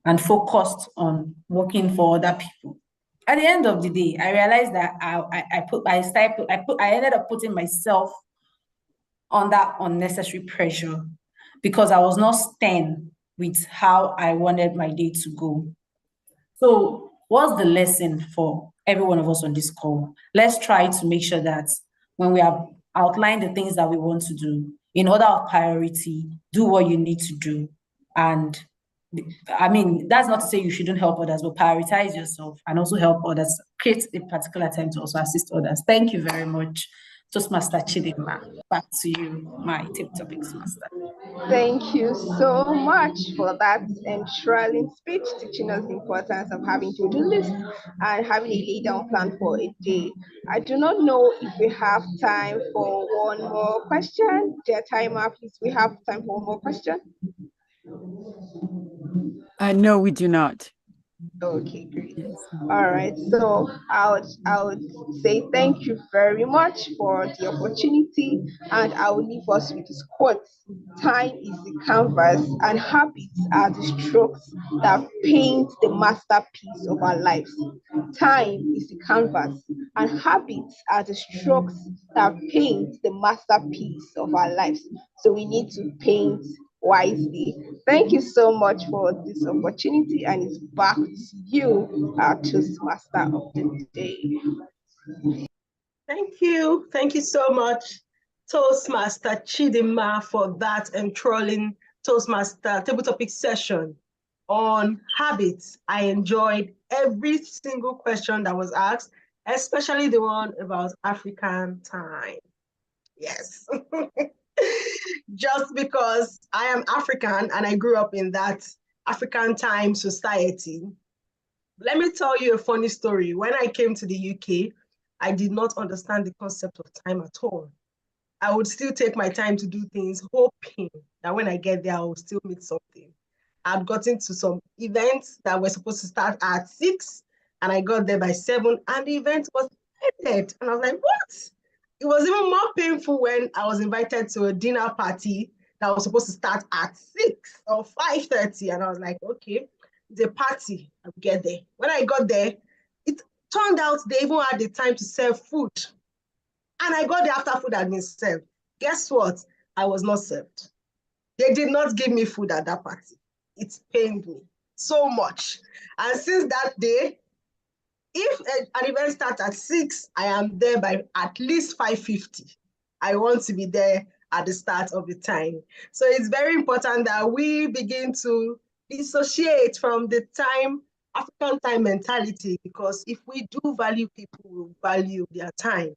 and focused on working for other people. At the end of the day, I realized that I ended up putting myself under unnecessary pressure because I was not stern with how I wanted my day to go. So what's the lesson for every one of us on this call? Let's try to make sure that when we have outlined the things that we want to do, in order of priority, do what you need to do. And I mean, that's not to say you shouldn't help others, but prioritize yourself and also help others. Create a particular time to also assist others. Thank you very much, Toastmaster Chidinma. Back to you, my tip topics master. Thank you so much for that enthralling speech, teaching us the importance of having to-do list and having a laid down plan for a day. I do not know if we have time for one more question. Dear timer, please, we have time for one more question. No, we do not. Okay, great. Yes. All right, so I would say thank you very much for the opportunity, and I will leave us with this quote: time is the canvas and habits are the strokes that paint the masterpiece of our lives. Time is the canvas and habits are the strokes that paint the masterpiece of our lives. So we need to paint wisely. Thank you so much for this opportunity, and it's back to you, our Toastmaster of the day. Thank you. Thank you so much, Toastmaster Chidinma, for that enthralling Toastmaster table topic session on habits. I enjoyed every single question that was asked, especially the one about African time. Yes. Just because I am African and I grew up in that African time society. Let me tell you a funny story. When I came to the UK, I did not understand the concept of time at all. I would still take my time to do things, hoping that when I get there, I will still meet something. I'd gotten to some events that were supposed to start at 6, and I got there by 7, and the event was ended. And I was like, what? It was even more painful when I was invited to a dinner party that was supposed to start at 6 or 5:30. And I was like, okay, it's a party. I'll get there. When I got there, it turned out they even had the time to serve food. And I got there after food had been served. Guess what? I was not served. They did not give me food at that party. It pained me so much. And since that day, if an event starts at 6, I am there by at least 5:50. I want to be there at the start of the time. So it's very important that we begin to dissociate from the African time mentality, because if we do value people, we value their time.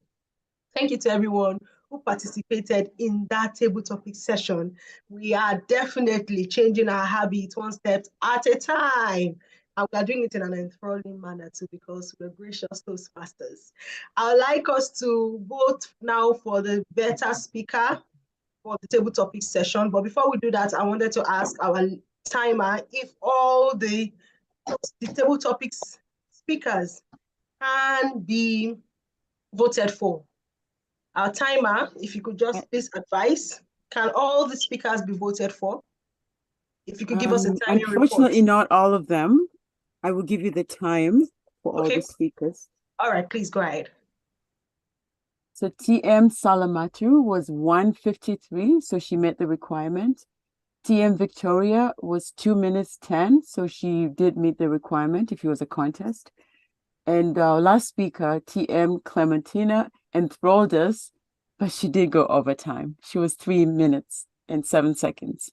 Thank you to everyone who participated in that table topic session. We are definitely changing our habits one step at a time. And we are doing it in an enthralling manner too, because we're gracious Toastmasters. I would like us to vote now for the better speaker for the table topic session. But before we do that, I wanted to ask our timer if all the table topics speakers can be voted for. Our timer, if you could just please advise, can all the speakers be voted for? If you could give us a tiny report. Unfortunately, not all of them. I will give you the time for all the speakers. All right, please go ahead. So TM Salamatu was 1:53, so she met the requirement. TM Victoria was 2 minutes 10, so she did meet the requirement if it was a contest. And our last speaker, TM Clementina, enthralled us, but she did go over time. She was 3 minutes and 7 seconds.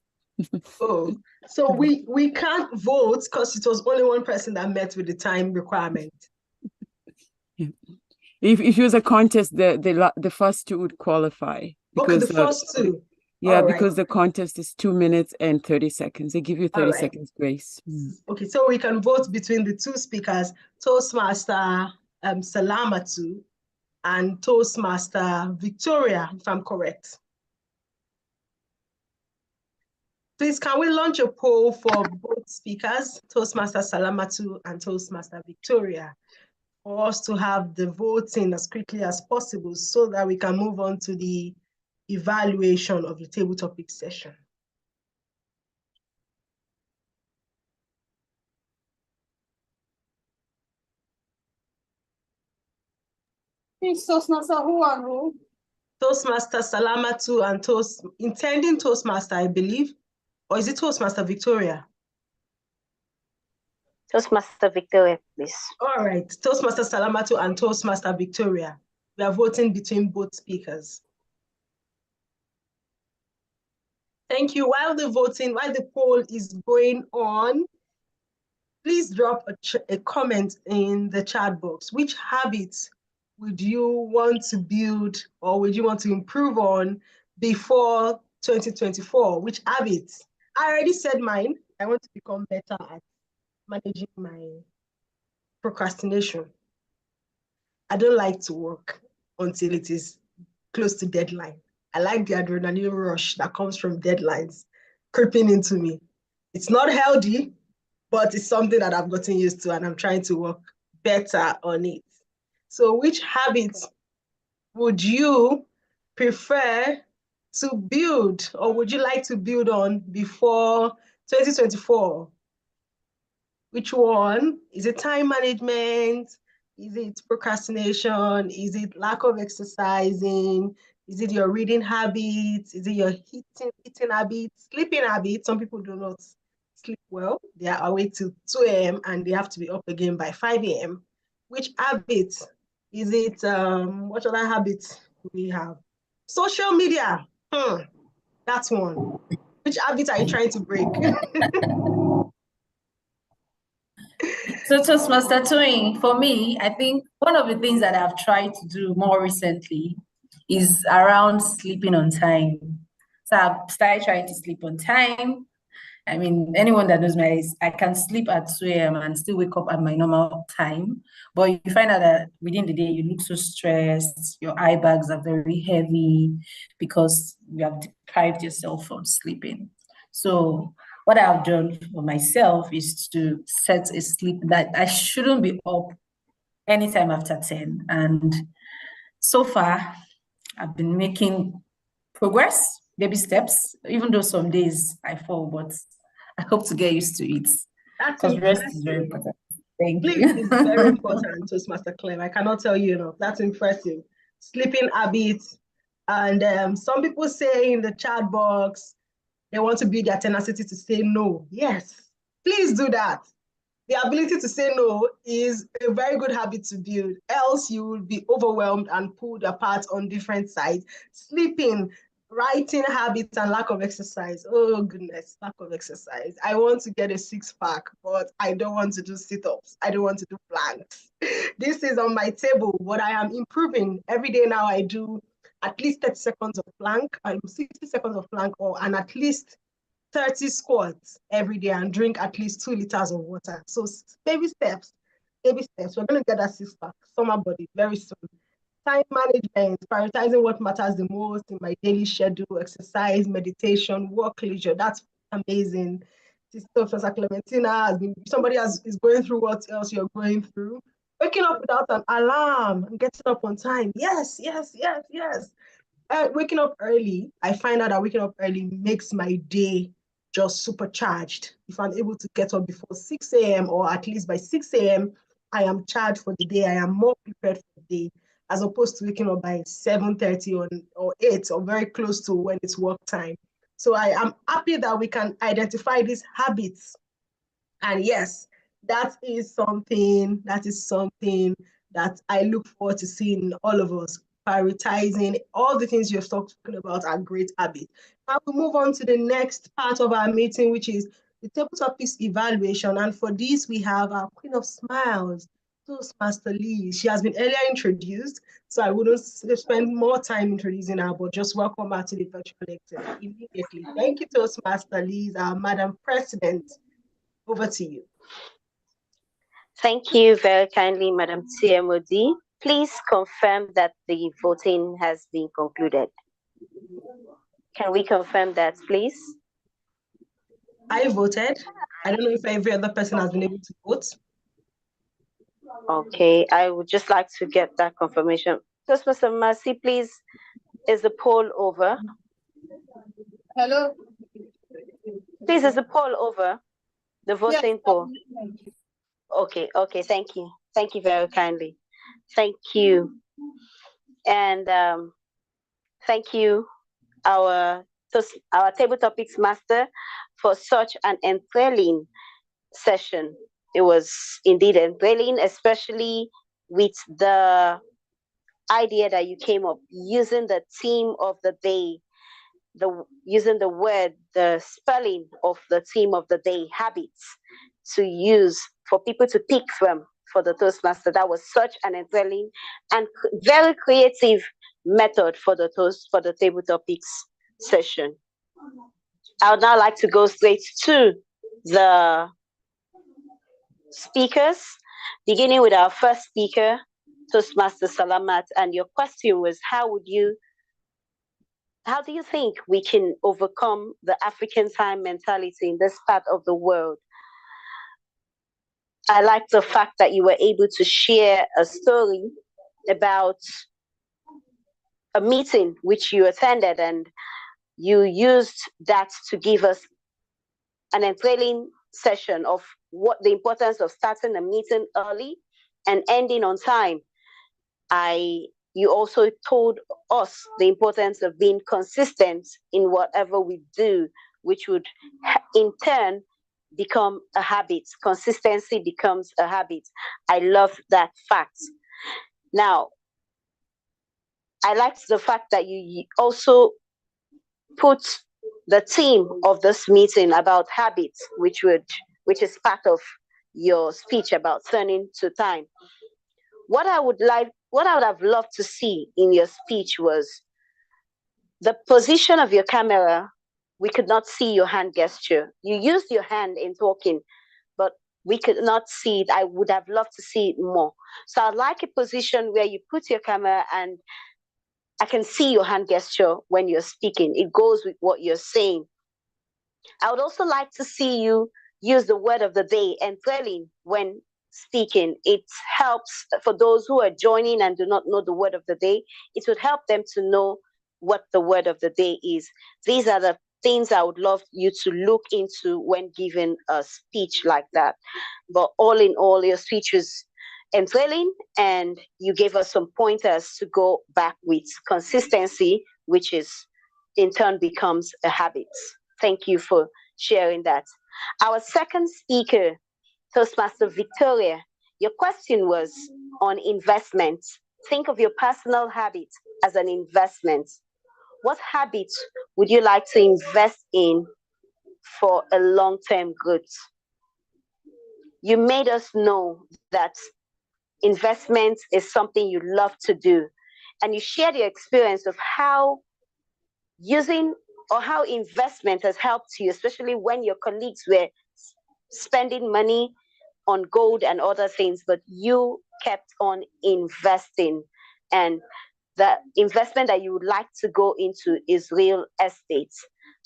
Oh, so we can't vote because it was only one person that met with the time requirement. Yeah. If it was a contest, the first two would qualify. Because, okay, the first two. Yeah, All because right. the contest is 2 minutes and 30 seconds. They give you 30 seconds grace. Okay, so we can vote between the two speakers, Toastmaster Salamatu and Toastmaster Victoria, if I'm correct. Please, can we launch a poll for both speakers, Toastmaster Salamatu and Toastmaster Victoria, for us to have the voting as quickly as possible so that we can move on to the evaluation of the table topic session. Toastmaster who and who? Toastmaster Salamatu and intending Toastmaster, I believe. Or is it Toastmaster Victoria? Toastmaster Victoria, please. All right, Toastmaster Salamatu and Toastmaster Victoria. We are voting between both speakers. Thank you. While the poll is going on, please drop a comment in the chat box. Which habits would you want to build or would you want to improve on before 2024? Which habits? I already said mine. I want to become better at managing my procrastination. I don't like to work until it is close to deadline. I like the adrenaline rush that comes from deadlines creeping into me. It's not healthy, but it's something that I've gotten used to and I'm trying to work better on it. So which habits would you prefer to build or would you like to build on before 2024? Which one? Is it time management? Is it procrastination? Is it lack of exercising? Is it your reading habits? Is it your eating habits? Sleeping habits? Some people do not sleep well. They are awake till 2 a.m. and they have to be up again by 5 a.m. Which habits? Is it, what other habits do we have? Social media. That's one. Which habit are you trying to break? So Toastmaster Twin, for me, I think one of the things that I've tried to do more recently is around sleeping on time. So I've started trying to sleep on time. I mean, anyone that knows me, I can sleep at 2 a.m. and still wake up at my normal time. But you find out that within the day, you look so stressed, your eye bags are very heavy because you have deprived yourself from sleeping. So what I've done for myself is to set a sleep that I shouldn't be up anytime after 10. And so far, I've been making progress, baby steps, even though some days I fall, but I hope to get used to it. That's rest is very important. Thank Sleep you. is very important, Toastmaster Clem. I cannot tell you enough. That's impressive. Sleeping habits. And some people say in the chat box, they want to build their tenacity to say no. Yes, please do that. The ability to say no is a very good habit to build. Else you will be overwhelmed and pulled apart on different sides. Sleeping, writing habits, and lack of exercise. Oh goodness, lack of exercise. I want to get a 6-pack, but I don't want to do sit-ups. I don't want to do planks. This is on my table, but I am improving. Every day now I do at least 30 seconds of plank, 60 seconds of plank, and at least 30 squats every day and drink at least 2 liters of water. So baby steps, baby steps. We're going to get that 6-pack, summer body very soon. Time management, prioritizing what matters the most in my daily schedule, exercise, meditation, work, leisure. That's amazing. Professor Clementina is going through what else you're going through. Waking up without an alarm and getting up on time. Yes, yes, yes, yes. Waking up early, I find out that waking up early makes my day just supercharged. If I'm able to get up before 6 a.m. or at least by 6 a.m., I am charged for the day. I am more prepared for the day as opposed to waking up by 7:30 or 8 or very close to when it's work time. So I am happy that we can identify these habits. And yes, that is something that I look forward to seeing in all of us. Prioritizing all the things you've spoken about are great habits. Now we move on to the next part of our meeting, which is the table topics evaluation. And for this, we have our Queen of Smiles, Toastmaster Lee. She has been earlier introduced, so I wouldn't spend more time introducing her, but just welcome her to the virtual lecture immediately. Thank you, Toastmaster Lee, our Madam President. Over to you. Thank you very kindly, Madam TMOD. Please confirm that the voting has been concluded. Can we confirm that, please? I voted. I don't know if every other person has been able to vote. Okay, I would just like to get that confirmation. Toastmaster Mercy, please, is the poll over? Hello? Please, is the poll over? The voting poll? Okay, thank you. Thank you very kindly. Thank you. And thank you, our table topics master, for such an enthralling session. It was indeed enthralling, especially with the idea that you came up using the theme of the day, using the word, the spelling of the theme of the day, habits, to use for people to pick from for the Toastmaster. That was such an enthralling and very creative method for the table topics session. I would now like to go straight to the speakers, beginning with our first speaker, Toastmaster Salamat. And your question was, how do you think we can overcome the African time mentality in this part of the world? I like the fact that you were able to share a story about a meeting which you attended, and you used that to give us an enthralling session of what the importance of starting a meeting early and ending on time. You also told us the importance of being consistent in whatever we do, which would in turn become a habit. Consistency becomes a habit. I love that fact. Now, I liked the fact that you also put the theme of this meeting about habits, which is part of your speech about turning to time. What I would have loved to see in your speech was the position of your camera. We could not see your hand gesture. You used your hand in talking, but we could not see it. I would have loved to see it more. So I'd like a position where you put your camera and I can see your hand gesture when you're speaking. It goes with what you're saying. I would also like to see you use the word of the day, enthralling, when speaking. It helps for those who are joining and do not know the word of the day. It would help them to know what the word of the day is. These are the things I would love you to look into when giving a speech like that. But all in all, your speech was enthralling, and you gave us some pointers to go back with. Consistency, which is in turn becomes a habit. Thank you for sharing that. Our second speaker, Toastmaster Victoria, your question was on investment. Think of your personal habits as an investment. What habits would you like to invest in for a long-term growth? You made us know that investment is something you love to do, and you shared your experience of how how investment has helped you, especially when your colleagues were spending money on gold and other things, but you kept on investing. And the investment that you would like to go into is real estate.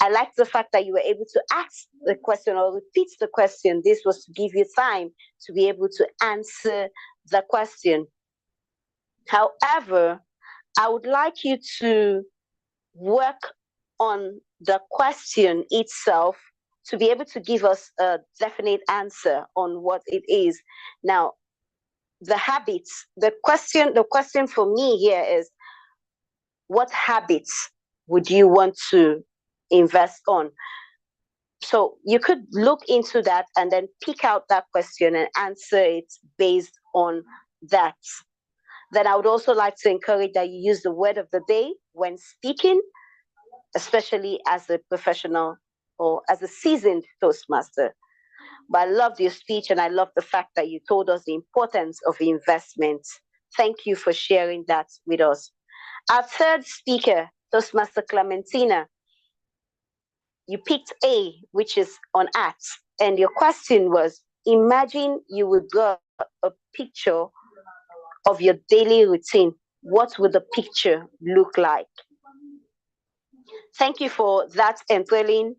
I like the fact that you were able to ask the question or repeat the question. This was to give you time to be able to answer the question. However, I would like you to work on the question itself to be able to give us a definite answer on what it is. Now, the habits, the question for me here is, what habits would you want to invest on? So you could look into that and then pick out that question and answer it based on that. Then I would also like to encourage that you use the word of the day when speaking, especially as a professional or as a seasoned Toastmaster. But I loved your speech, and I love the fact that you told us the importance of investment. Thank you for sharing that with us. Our third speaker, Toastmaster Clementina, you picked A, which is on arts. And your question was, imagine you would draw a picture of your daily routine. What would the picture look like? Thank you for that enthralling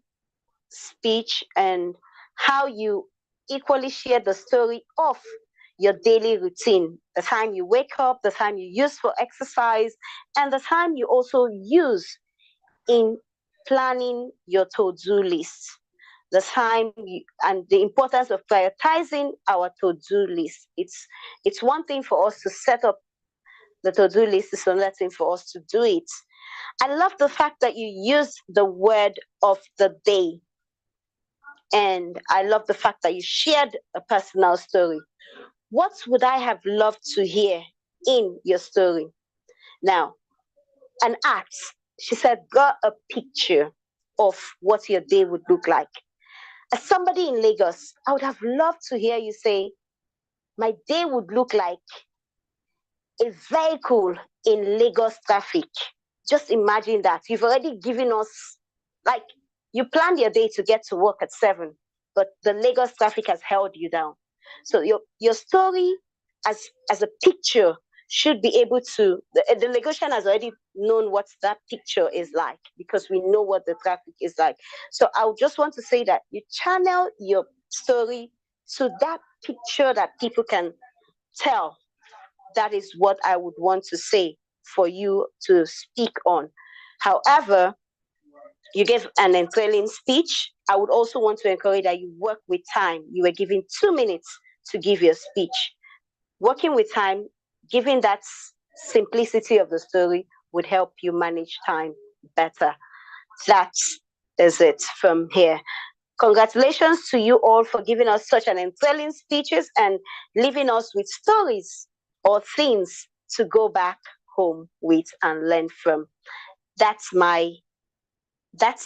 speech and how you equally share the story of your daily routine, the time you wake up, the time you use for exercise, and the time you also use in planning your to-do list, the time and the importance of prioritizing our to-do list. It's one thing for us to set up the to-do list, it's another thing for us to do it. I love the fact that you use the word of the day. And I love the fact that you shared a personal story. What would I have loved to hear in your story? Now, an art, she said, draw a picture of what your day would look like. As somebody in Lagos, I would have loved to hear you say, my day would look like a vehicle in Lagos traffic. Just imagine that. You've already given us, like, you planned your day to get to work at 7, but the Lagos traffic has held you down. So your story as a picture should be able to, the Lagosian has already known what that picture is like because we know what the traffic is like. So I just want to say that you channel your story to that picture that people can tell. That is what I would want to say for you to speak on. However, you gave an enthralling speech. I would also want to encourage that you work with time. You were given 2 minutes to give your speech. Working with time, giving that simplicity of the story would help you manage time better. That is it from here. Congratulations to you all for giving us such an enthralling speeches and leaving us with stories or things to go back home with and learn from. That's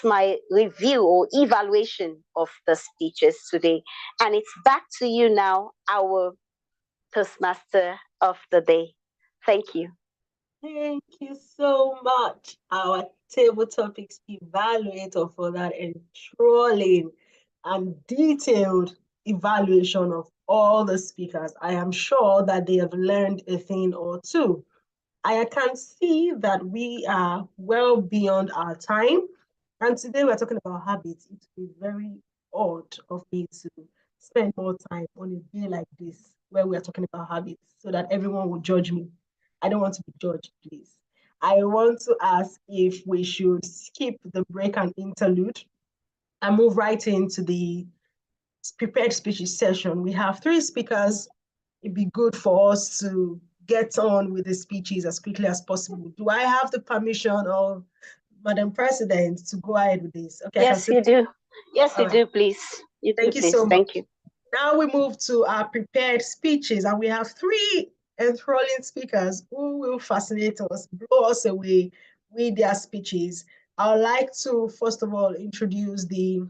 my review or evaluation of the speeches today. And it's back to you now, our Toastmaster of the day. Thank you. Thank you so much, our table topics evaluator, for that enthralling and detailed evaluation of all the speakers. I am sure that they have learned a thing or two. I can see that we are well beyond our time. And today we're talking about habits. It would be very odd of me to spend more time on a day like this where we are talking about habits so that everyone will judge me. I don't want to be judged, please. I want to ask if we should skip the break and interlude and move right into the prepared speeches session. We have 3 speakers. It'd be good for us to get on with the speeches as quickly as possible. Do I have the permission of Madam President to go ahead with this? Okay. Yes, you do. Yes, you do, please. Thank you so much. Thank you. Now we move to our prepared speeches, and we have 3 enthralling speakers who will fascinate us, blow us away with their speeches. I would like to, first of all, introduce the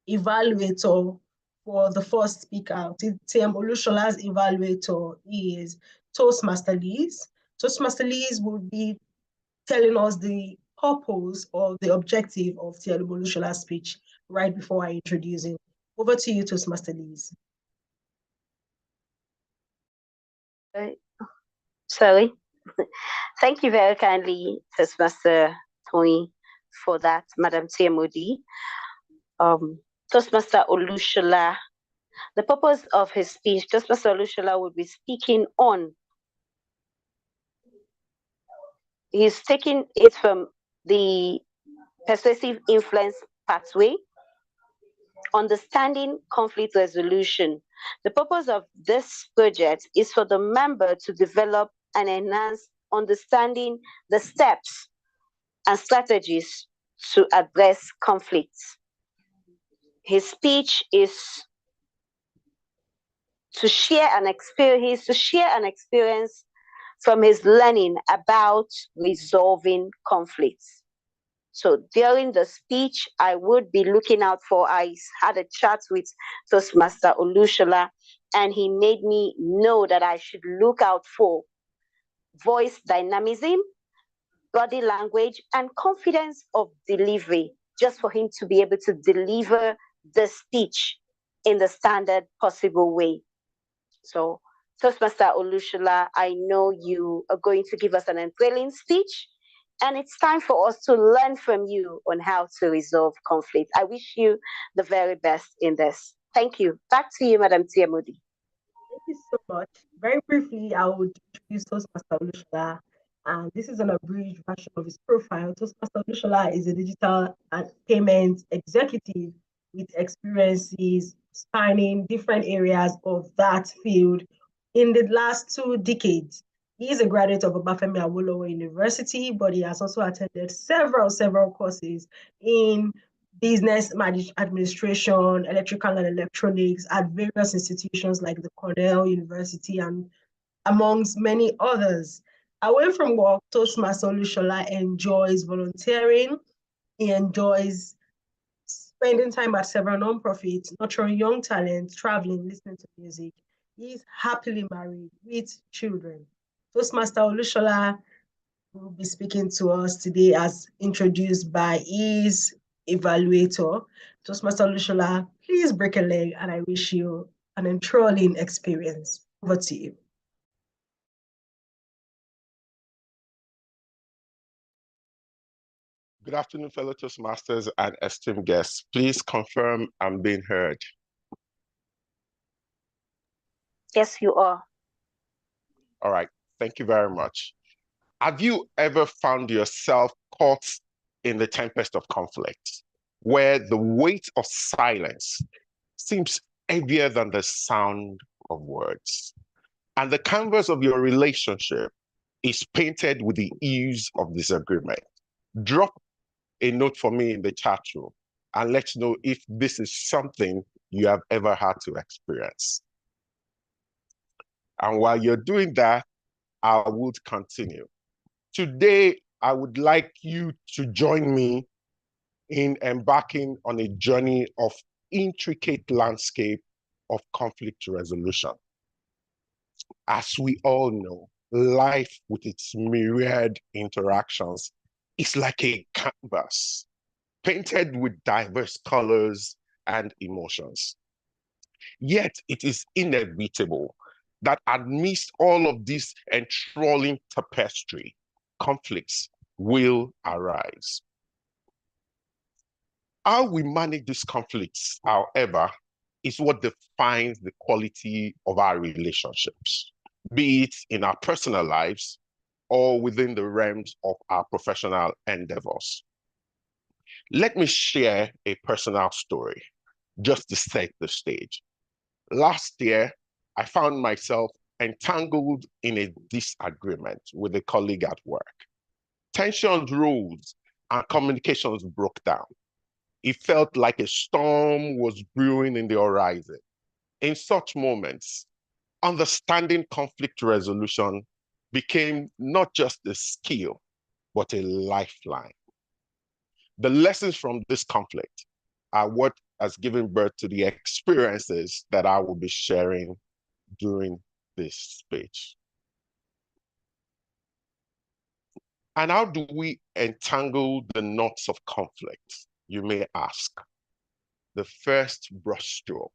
evaluator for the first speaker. TM Olushola's evaluator is Toastmaster Liz. Toastmaster Liz will be telling us the purpose or the objective of TM Olushola's speech right before I introduce him. Over to you, Toastmaster Liz. Sorry. Thank you very kindly, Toastmaster Tony, for that, Madam TMOD. Toastmaster Olushola, the purpose of his speech, Toastmaster Olushola will be speaking on, he's taking it from the persuasive influence pathway, understanding conflict resolution. The purpose of this project is for the member to develop and enhance understanding the steps and strategies to address conflicts. His speech is to share an experience from his learning about resolving conflicts. So during the speech, I would be looking out for, I had a chat with Toastmaster Olushola, and he made me know that I should look out for voice dynamism, body language, and confidence of delivery, just for him to be able to deliver the speech in the standard possible way. So, Toastmaster Olushola, I know you are going to give us an enthralling speech, and it's time for us to learn from you on how to resolve conflict. I wish you the very best in this. Thank you. Back to you, Madam Tiamodi. Thank you so much. Very briefly, I would introduce Toastmaster Olushola, and this is an abridged version of his profile. Toastmaster Olushola is a digital and payment executive with experiences spanning different areas of that field in the last 2 decades. He is a graduate of Obafemi Awolowo University, but he has also attended several courses in business administration, electrical and electronics at various institutions like the Cornell University and amongst many others. Away from work, Toastmaster Olushola enjoys volunteering. He enjoys spending time at several nonprofits, nurturing young talent, traveling, listening to music. He's happily married with children. Toastmaster Olushola will be speaking to us today as introduced by his evaluator. Toastmaster Olushola, please break a leg, and I wish you an enthralling experience. Over to you. Good afternoon, fellow Toastmasters and esteemed guests. Please confirm I'm being heard. Yes, you are. All right, thank you very much. Have you ever found yourself caught in the tempest of conflict, where the weight of silence seems heavier than the sound of words, and the canvas of your relationship is painted with the hues of disagreement? Drop a note for me in the chat room and let you know if this is something you have ever had to experience. And while you're doing that, I would continue. Today, I would like you to join me in embarking on a journey of intricate landscape of conflict resolution. As we all know, life with its myriad interactions is like a canvas painted with diverse colors and emotions. Yet it is inevitable that amidst all of this enthralling tapestry, conflicts will arise. How we manage these conflicts, however, is what defines the quality of our relationships, be it in our personal lives or within the realms of our professional endeavors. Let me share a personal story just to set the stage. Last year, I found myself entangled in a disagreement with a colleague at work. Tensions rose and communications broke down. It felt like a storm was brewing in the horizon. In such moments, understanding conflict resolution became not just a skill, but a lifeline. The lessons from this conflict are what has given birth to the experiences that I will be sharing during this speech. And how do we entangle the knots of conflict, you may ask? The first brushstroke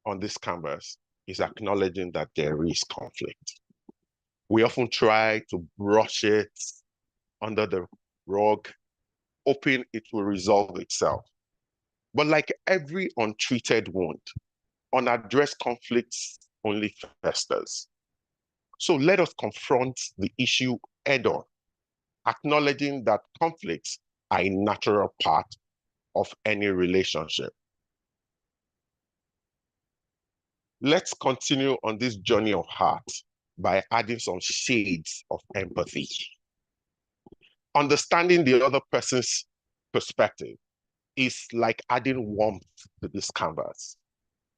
on this canvas is acknowledging that there is conflict. We often try to brush it under the rug, hoping it will resolve itself. But like every untreated wound, unaddressed conflicts only festers. So let us confront the issue head-on, acknowledging that conflicts are a natural part of any relationship. Let's continue on this journey of heart by adding some shades of empathy. Understanding the other person's perspective is like adding warmth to this canvas.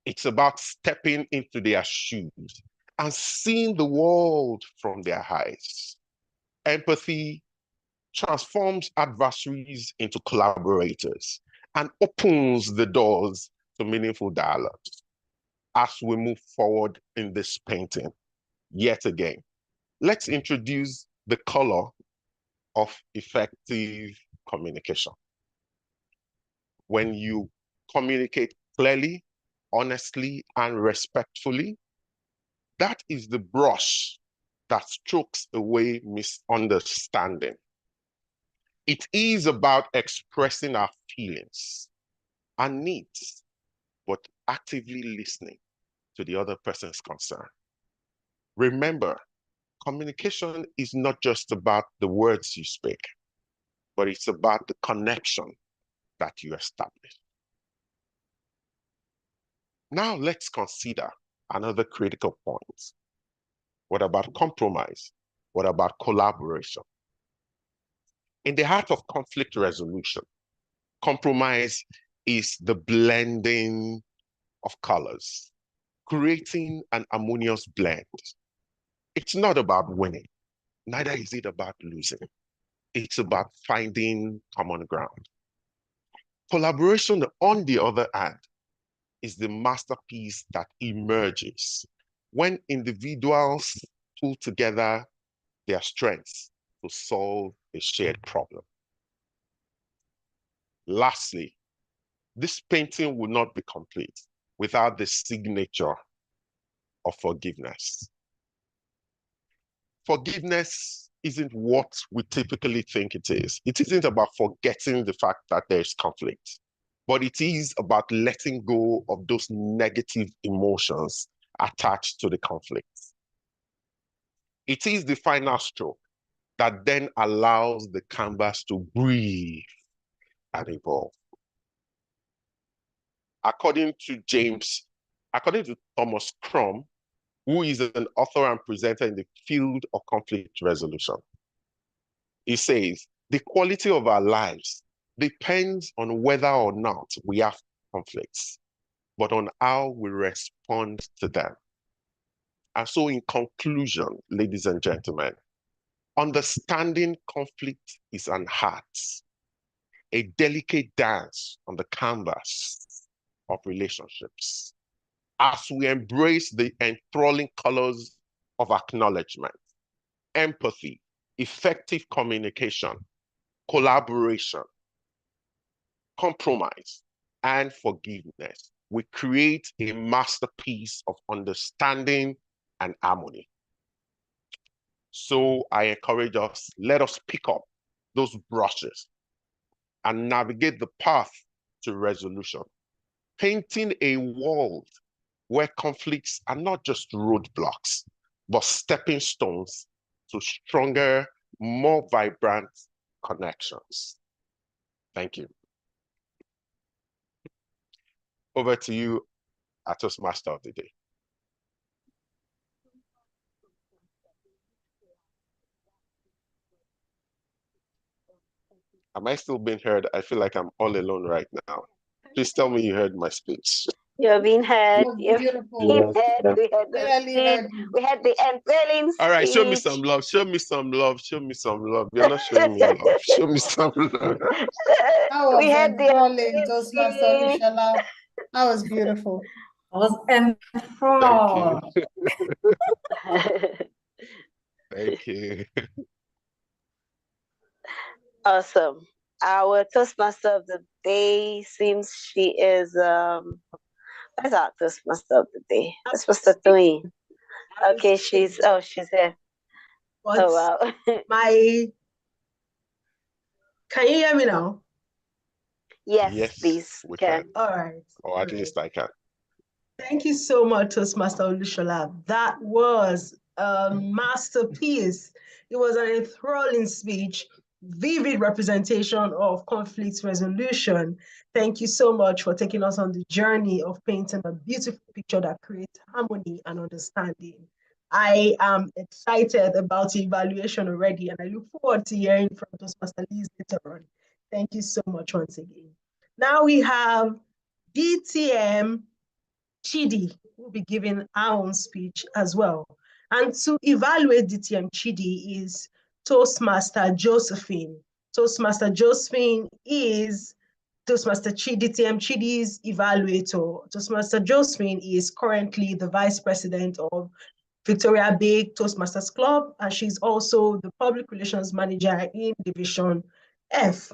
It's about stepping into their shoes and seeing the world from their eyes. Empathy transforms adversaries into collaborators and opens the doors to meaningful dialogues. As we move forward in this painting, yet again, let's introduce the color of effective communication. When you communicate clearly, honestly, and respectfully, that is the brush that strokes away misunderstanding. It is about expressing our feelings and needs, but actively listening to the other person's concern. Remember, communication is not just about the words you speak, but it's about the connection that you establish. Now let's consider another critical point. What about compromise? What about collaboration? In the heart of conflict resolution, compromise is the blending of colors, creating an harmonious blend. It's not about winning, neither is it about losing. It's about finding common ground. Collaboration, on the other hand, is the masterpiece that emerges when individuals pull together their strengths to solve a shared problem. Lastly, this painting would not be complete without the signature of forgiveness. Forgiveness isn't what we typically think it is. It isn't about forgetting the fact that there's conflict, but it is about letting go of those negative emotions attached to the conflict. It is the final stroke that then allows the canvas to breathe and evolve. According to Thomas Crum, who is an author and presenter in the field of conflict resolution, he says, the quality of our lives depends on whether or not we have conflicts, but on how we respond to them. And so in conclusion, ladies and gentlemen, understanding conflict is an art, a delicate dance on the canvas of relationships. As we embrace the enthralling colors of acknowledgement, empathy, effective communication, collaboration, compromise, and forgiveness, we create a masterpiece of understanding and harmony. So I encourage us, let us pick up those brushes and navigate the path to resolution, painting a world where conflicts are not just roadblocks, but stepping stones to stronger, more vibrant connections. Thank you. Over to you, our Toastmaster of the day. Am I still being heard? I feel like I'm all alone right now. Please tell me you heard my speech. You're being heard. You're beautiful. We had the unveiling speech. All right, show me some love. Show me some love. Show me some love. You're not showing me love. Show me some love. That was enthralling, Toastmaster Olushola. That was beautiful. I was enthralled. Thank you. Awesome. Our Toastmaster of the day seems she is where's our Toastmaster of the day? Toastmaster Tui. Okay, she's here. Oh wow. Can you hear me now? Yes, please. We can. All right. Or at least I can. Thank you so much, Toastmaster Olushola. That was a masterpiece. It was an enthralling speech, vivid representation of conflict resolution. Thank you so much for taking us on the journey of painting a beautiful picture that creates harmony and understanding. I am excited about the evaluation already, and I look forward to hearing from Toastmaster Liz later on. Thank you so much once again. Now we have DTM Chidi, who will be giving our own speech as well. And to evaluate DTM Chidi is Toastmaster Josephine. Toastmaster Josephine is Toastmaster DTM Chidi's evaluator. Toastmaster Josephine is currently the Vice President of Victoria Bay Toastmasters Club, and she's also the Public Relations Manager in Division F.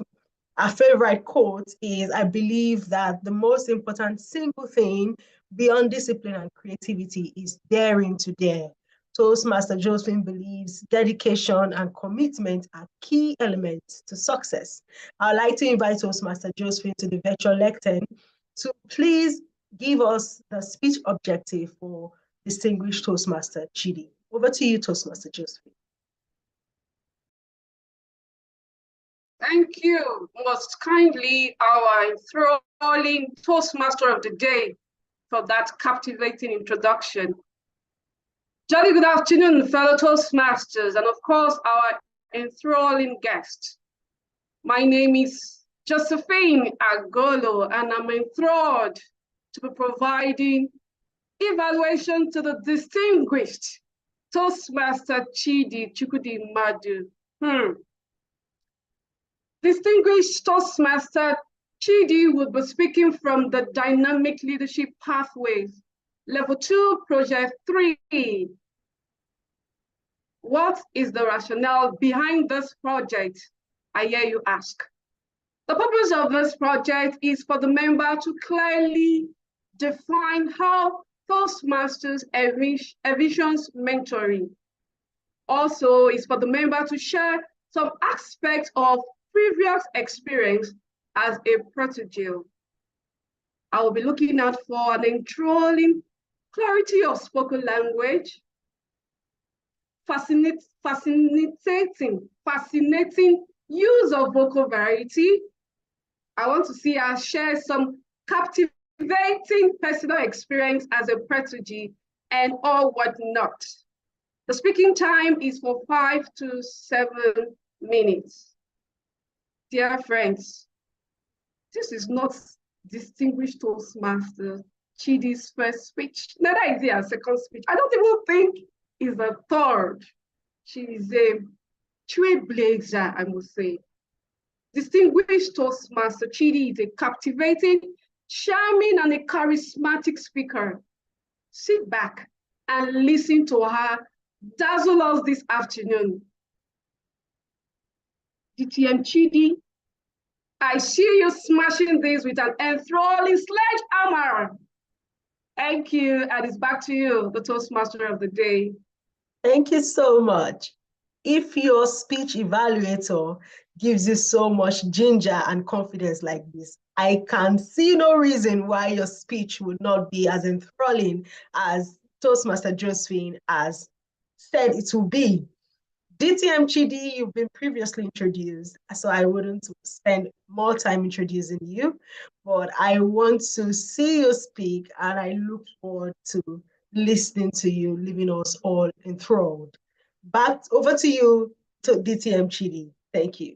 Our favorite quote is, I believe that the most important single thing beyond discipline and creativity is daring to dare. Toastmaster Josephine believes dedication and commitment are key elements to success. I'd like to invite Toastmaster Josephine to the virtual lectern to please give us the speech objective for distinguished Toastmaster Chidi. Over to you, Toastmaster Josephine. Thank you most kindly, our enthralling Toastmaster of the day, for that captivating introduction. Jolly good afternoon, fellow Toastmasters, and of course, our enthralling guest. My name is Josephine Agolo, and I'm enthralled to be providing evaluation to the distinguished Toastmaster Chidi Chukwudi Madu. Distinguished Toastmaster Chidi will be speaking from the Dynamic Leadership Pathways, Level 2, Project 3. What is the rationale behind this project, I hear you ask? The purpose of this project is for the member to clearly define how Toastmasters envisions mentoring. Also, it's for the member to share some aspects of previous experience as a protege. I will be looking out for an enthralling clarity of spoken language, fascinating use of vocal variety. I want to see us share some captivating personal experience as a protege and all whatnot. The speaking time is for 5 to 7 minutes. Dear friends, this is not distinguished Toastmaster Chidi's first speech. Neither is it her second speech. I don't even think it's a third. She is a trailblazer, I must say. Distinguished Toastmaster Chidi is a captivating, charming, and a charismatic speaker. Sit back and listen to her dazzle us this afternoon. DTM Chidi, I see you smashing this with an enthralling sledgehammer. Thank you, and it's back to you, the Toastmaster of the day. Thank you so much. If your speech evaluator gives you so much ginger and confidence like this, I can see no reason why your speech would not be as enthralling as Toastmaster Josephine has said it will be. DTM Chidi, you've been previously introduced, so I wouldn't spend more time introducing you, but I want to see you speak, and I look forward to listening to you, leaving us all enthralled. Back over to you, to DTM Chidi. Thank you.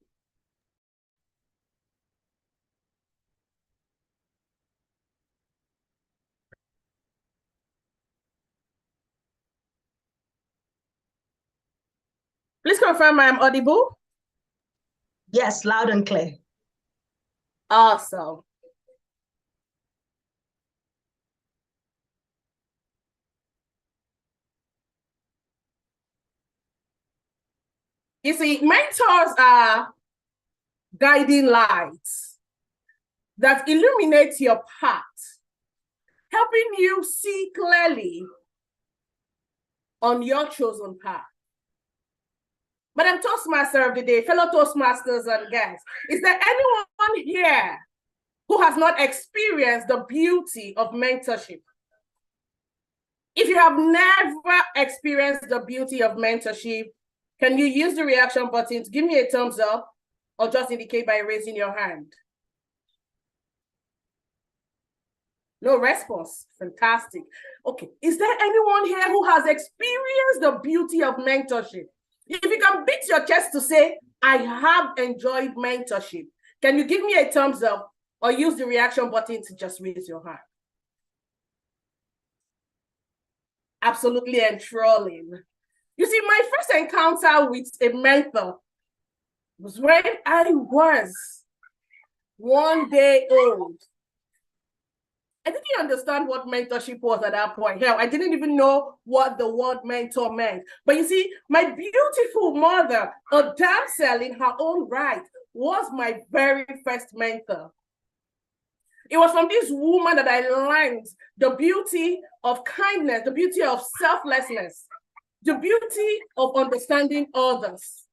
Please confirm I'm audible. Yes, loud and clear. Awesome. You see, mentors are guiding lights that illuminate your path, helping you see clearly on your chosen path. Madam Toastmaster of the day, fellow Toastmasters and guests, is there anyone here who has not experienced the beauty of mentorship? If you have never experienced the beauty of mentorship, can you use the reaction button to give me a thumbs up or just indicate by raising your hand? No response. Fantastic. Okay. Is there anyone here who has experienced the beauty of mentorship? If you can beat your chest to say, I have enjoyed mentorship, Can you give me a thumbs up or use the reaction button to just raise your hand? Absolutely enthralling. You see, my first encounter with a mentor was when I was 1 day old. I didn't understand what mentorship was at that point. Hell, I didn't even know what the word mentor meant. But you see, my beautiful mother, a damsel in her own right, was my very first mentor. It was from this woman that I learned the beauty of kindness, the beauty of selflessness, the beauty of understanding others,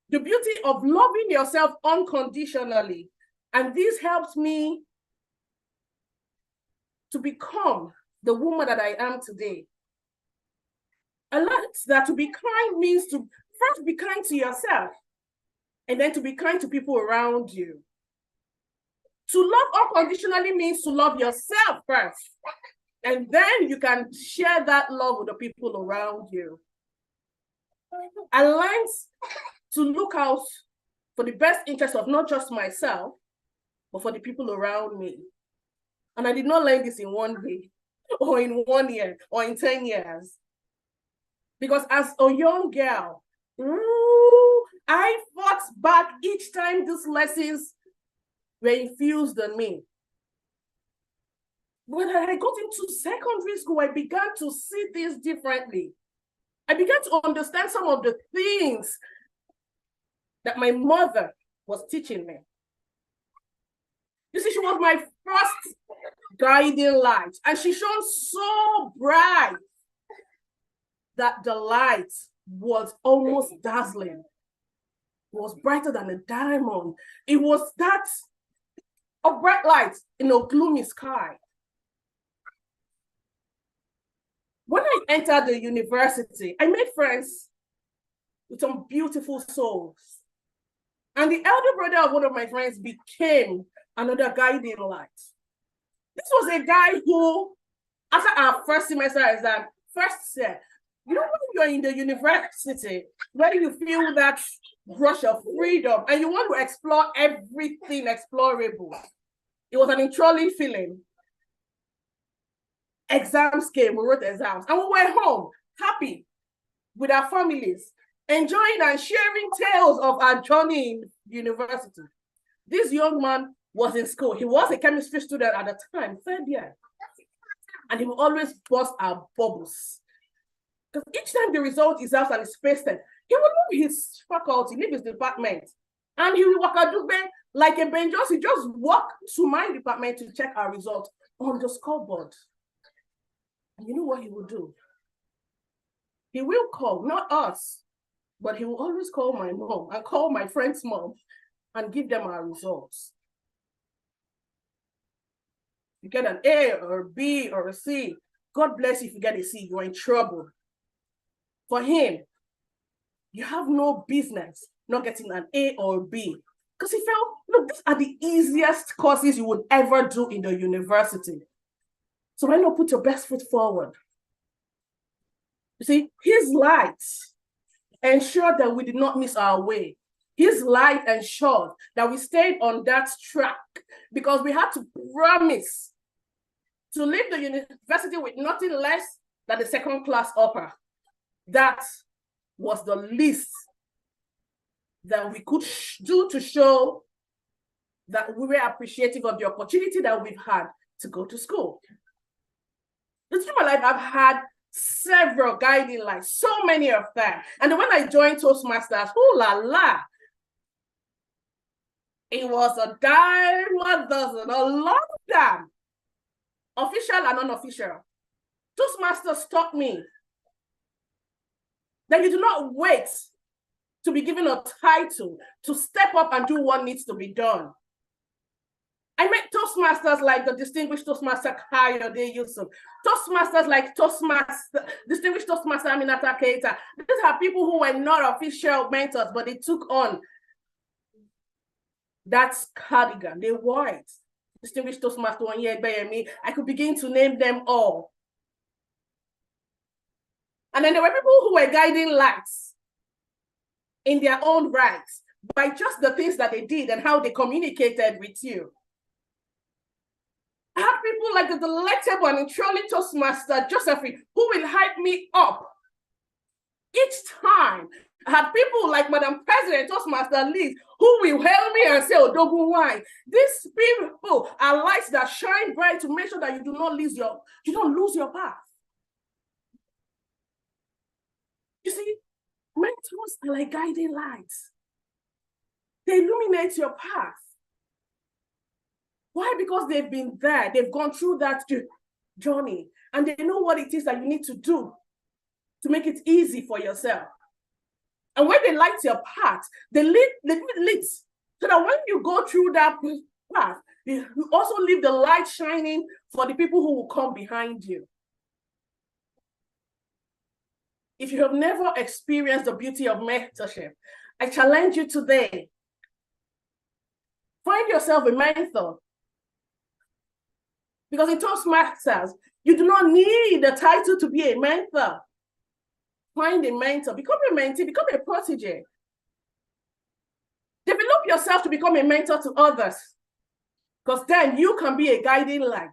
the beauty of loving yourself unconditionally. And this helped me to become the woman that I am today. I learned that to be kind means to first be kind to yourself and then to be kind to people around you. To love unconditionally means to love yourself first, and then you can share that love with the people around you. I learned to look out for the best interest of not just myself, but for the people around me. And I did not learn this in 1 day, or in 1 year, or in 10 years. Because as a young girl, I fought back each time these lessons were infused in me. When I got into secondary school, I began to see things differently. I began to understand some of the things that my mother was teaching me. You see, she was my first guiding light, and she shone so bright that the light was almost dazzling. It was brighter than a diamond. It was that of bright light in a gloomy sky. When I entered the university, I made friends with some beautiful souls. And the elder brother of one of my friends became another guiding light. This was a guy who, after our first semester exam, first said, you know, when you're in the university, where you feel that rush of freedom and you want to explore everything explorable. It was an enthralling feeling. Exams came, we wrote exams, and we were home, happy with our families, enjoying and sharing tales of our journey in university. This young man was in school. He was a chemistry student at the time, 3rd year. And he would always bust our bubbles. Because each time the result is out and it's pasted, he would leave his faculty, leave his department, and he would walk out like a bench. He just walk to my department to check our result on the scoreboard. And you know what he will do? He will call, not us, but he will always call my mom and call my friend's mom and give them our results. You get an A or a B or a C. God bless you if you get a C, you're in trouble. For him, you have no business not getting an A or a B. Because he felt, look, these are the easiest courses you would ever do in the university. So why not put your best foot forward? You see, his light ensured that we did not miss our way. His light ensured that we stayed on that track because we had to promise to leave the university with nothing less than the 2nd-class upper. That was the least that we could do to show that we were appreciative of the opportunity that we've had to go to school. Through my life, I've had several guiding lights, so many of them. And when I joined Toastmasters, ooh la la, it was a dime a dozen, a lot of them, official and unofficial. Toastmasters taught me that you do not wait to be given a title to step up and do what needs to be done. I met Toastmasters like the distinguished Toastmaster Kayode Yusuf, Toastmasters like distinguished Toastmaster Aminata Keita. These are people who were not official mentors, but they took on that cardigan. They wore it. Distinguished Toastmaster Onyegbe. I could begin to name them all. And then there were people who were guiding lights in their own rights, by just the things that they did and how they communicated with you. I have people like the delectable and enthralling Toastmaster Josephine, who will hype me up each time. I have people like Madam President Toastmaster Liz, who will hail me and say, Odogun, why? These people are lights that shine bright to make sure that you don't lose your path. You see, mentors are like guiding lights. They illuminate your path. Why? Because they've been there. They've gone through that journey, and they know what it is that you need to do to make it easy for yourself. And when they light your path, they lead so that when you go through that path, you also leave the light shining for the people who will come behind you. If you have never experienced the beauty of mentorship, I challenge you today. Find yourself a mentor. Because in Toastmasters, you do not need a title to be a mentor. Find a mentor, become a mentee, become a protege. Develop yourself to become a mentor to others. Because then you can be a guiding light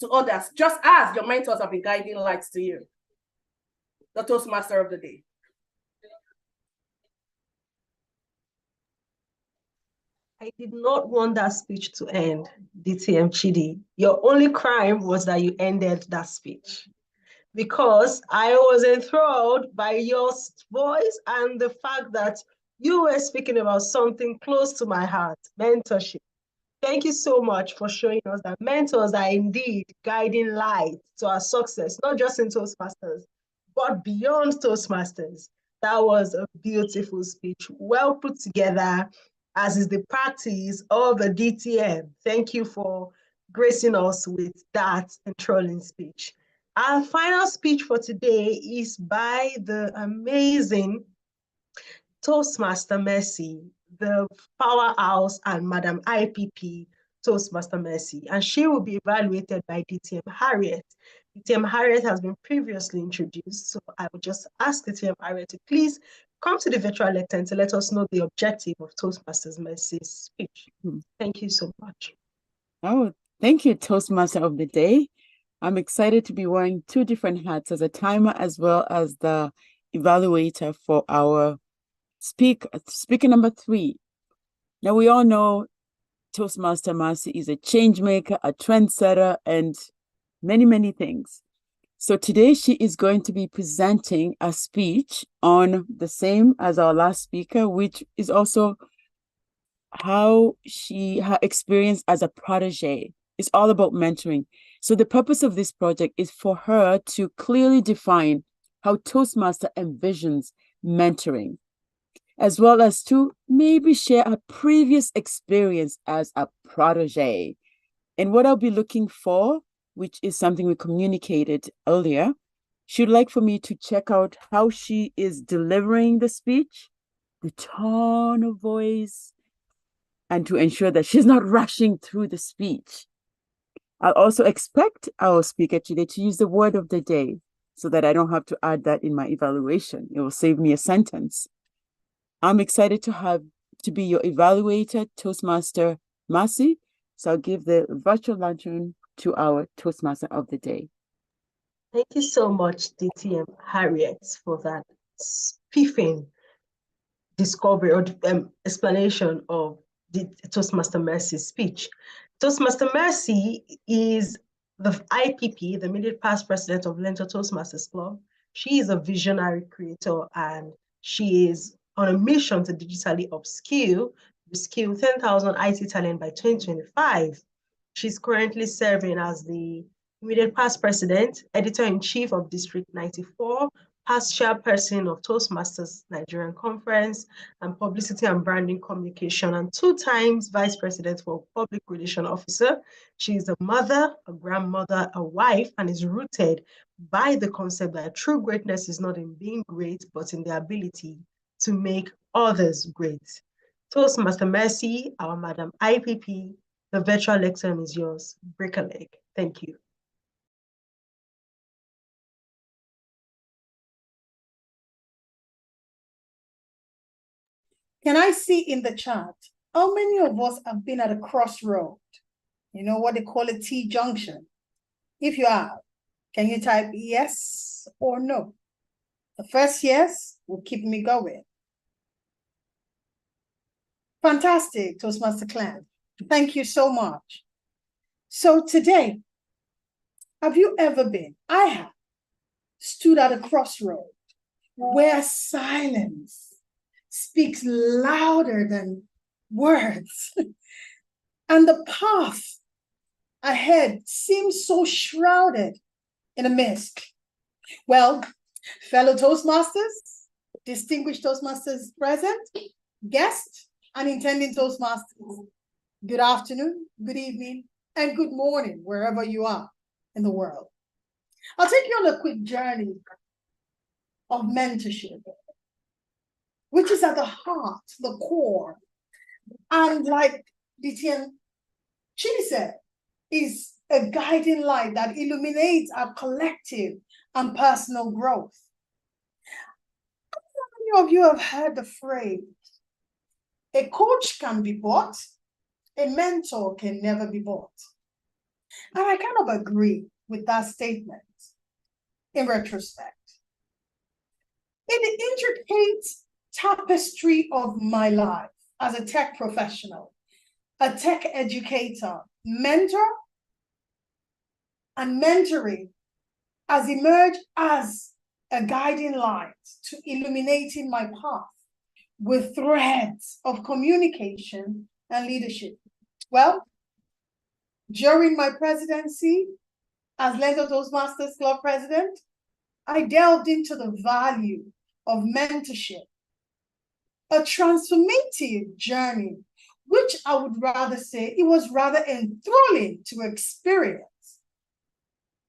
to others, just as your mentors have been guiding lights to you. The Toastmaster of the day. I did not want that speech to end, DTM Chidi. Your only crime was that you ended that speech, because I was enthralled by your voice and the fact that you were speaking about something close to my heart, mentorship. Thank you so much for showing us that mentors are indeed guiding light to our success, not just in Toastmasters, but beyond Toastmasters. That was a beautiful speech, well put together, as is the practice of the DTM. Thank you for gracing us with that enthralling speech. Our final speech for today is by the amazing Toastmaster Mercy, the powerhouse and Madam IPP Toastmaster Mercy, and she will be evaluated by DTM Harriet. DTM Harriet has been previously introduced, so I would just ask DTM Harriet to please come to the virtual lectern to let us know the objective of Toastmasters Mercy's speech. Thank you so much. Oh, thank you, Toastmaster of the day. I'm excited to be wearing two different hats, as a timer as well as the evaluator for our speaker number 3. Now, we all know Toastmaster Mercy is a change maker, a trendsetter, and many, many things. So today she is going to be presenting a speech on the same as our last speaker, which is also her experience as a protege. It's all about mentoring. So the purpose of this project is for her to clearly define how Toastmaster envisions mentoring, as well as to maybe share a previous experience as a protege. And what I'll be looking for, which is something we communicated earlier, she'd like for me to check out how she is delivering the speech, the tone of voice, and to ensure that she's not rushing through the speech. I'll also expect our speaker today to use the word of the day so that I don't have to add that in my evaluation. It will save me a sentence. I'm excited to be your evaluator, Toastmaster Mercy. So I'll give the virtual lantern to our Toastmaster of the day. Thank you so much, DTM Harriet, for that spiffing discovery or explanation of the Toastmaster Mercy's speech. Toastmaster Mercy is the IPP, the immediate past president of LEARNTOR Toastmasters Club. She is a visionary creator, and she is on a mission to digitally reskill 10,000 IT talent by 2025. She's currently serving as the immediate past president, editor-in-chief of District 94, past chairperson of Toastmasters Nigerian Conference, and publicity and branding communication, and 2 times vice president for public relations officer. She is a mother, a grandmother, a wife, and is rooted by the concept that true greatness is not in being great, but in the ability to make others great. Toastmaster Mercy, our Madam IPP, the virtual lectern is yours. Break a leg. Thank you. Can I see in the chat, how many of us have been at a crossroad? You know what they call a T-junction? If you have, can you type yes or no? The first yes will keep me going. Fantastic, Toastmaster Clan. Thank you so much. So today, have you ever been, I have, stood at a crossroad where silence speaks louder than words, and the path ahead seems so shrouded in a mist? Well, fellow Toastmasters, distinguished Toastmasters present, guests, and intending Toastmasters, good afternoon, good evening, and good morning, wherever you are in the world. I'll take you on a quick journey of mentorship, which is at the heart, the core, and like DTN Chidi said, is a guiding light that illuminates our collective and personal growth. How many of you have heard the phrase, a coach can be bought, a mentor can never be bought? And I kind of agree with that statement in retrospect. In the intricate tapestry of my life as a tech professional, a tech educator, mentor, and mentoring has emerged as a guiding light to illuminating my path with threads of communication and leadership. Well, during my presidency as LEARNTOR Toastmasters Club president, I delved into the value of mentorship, a transformative journey, which I would rather say it was rather enthralling to experience,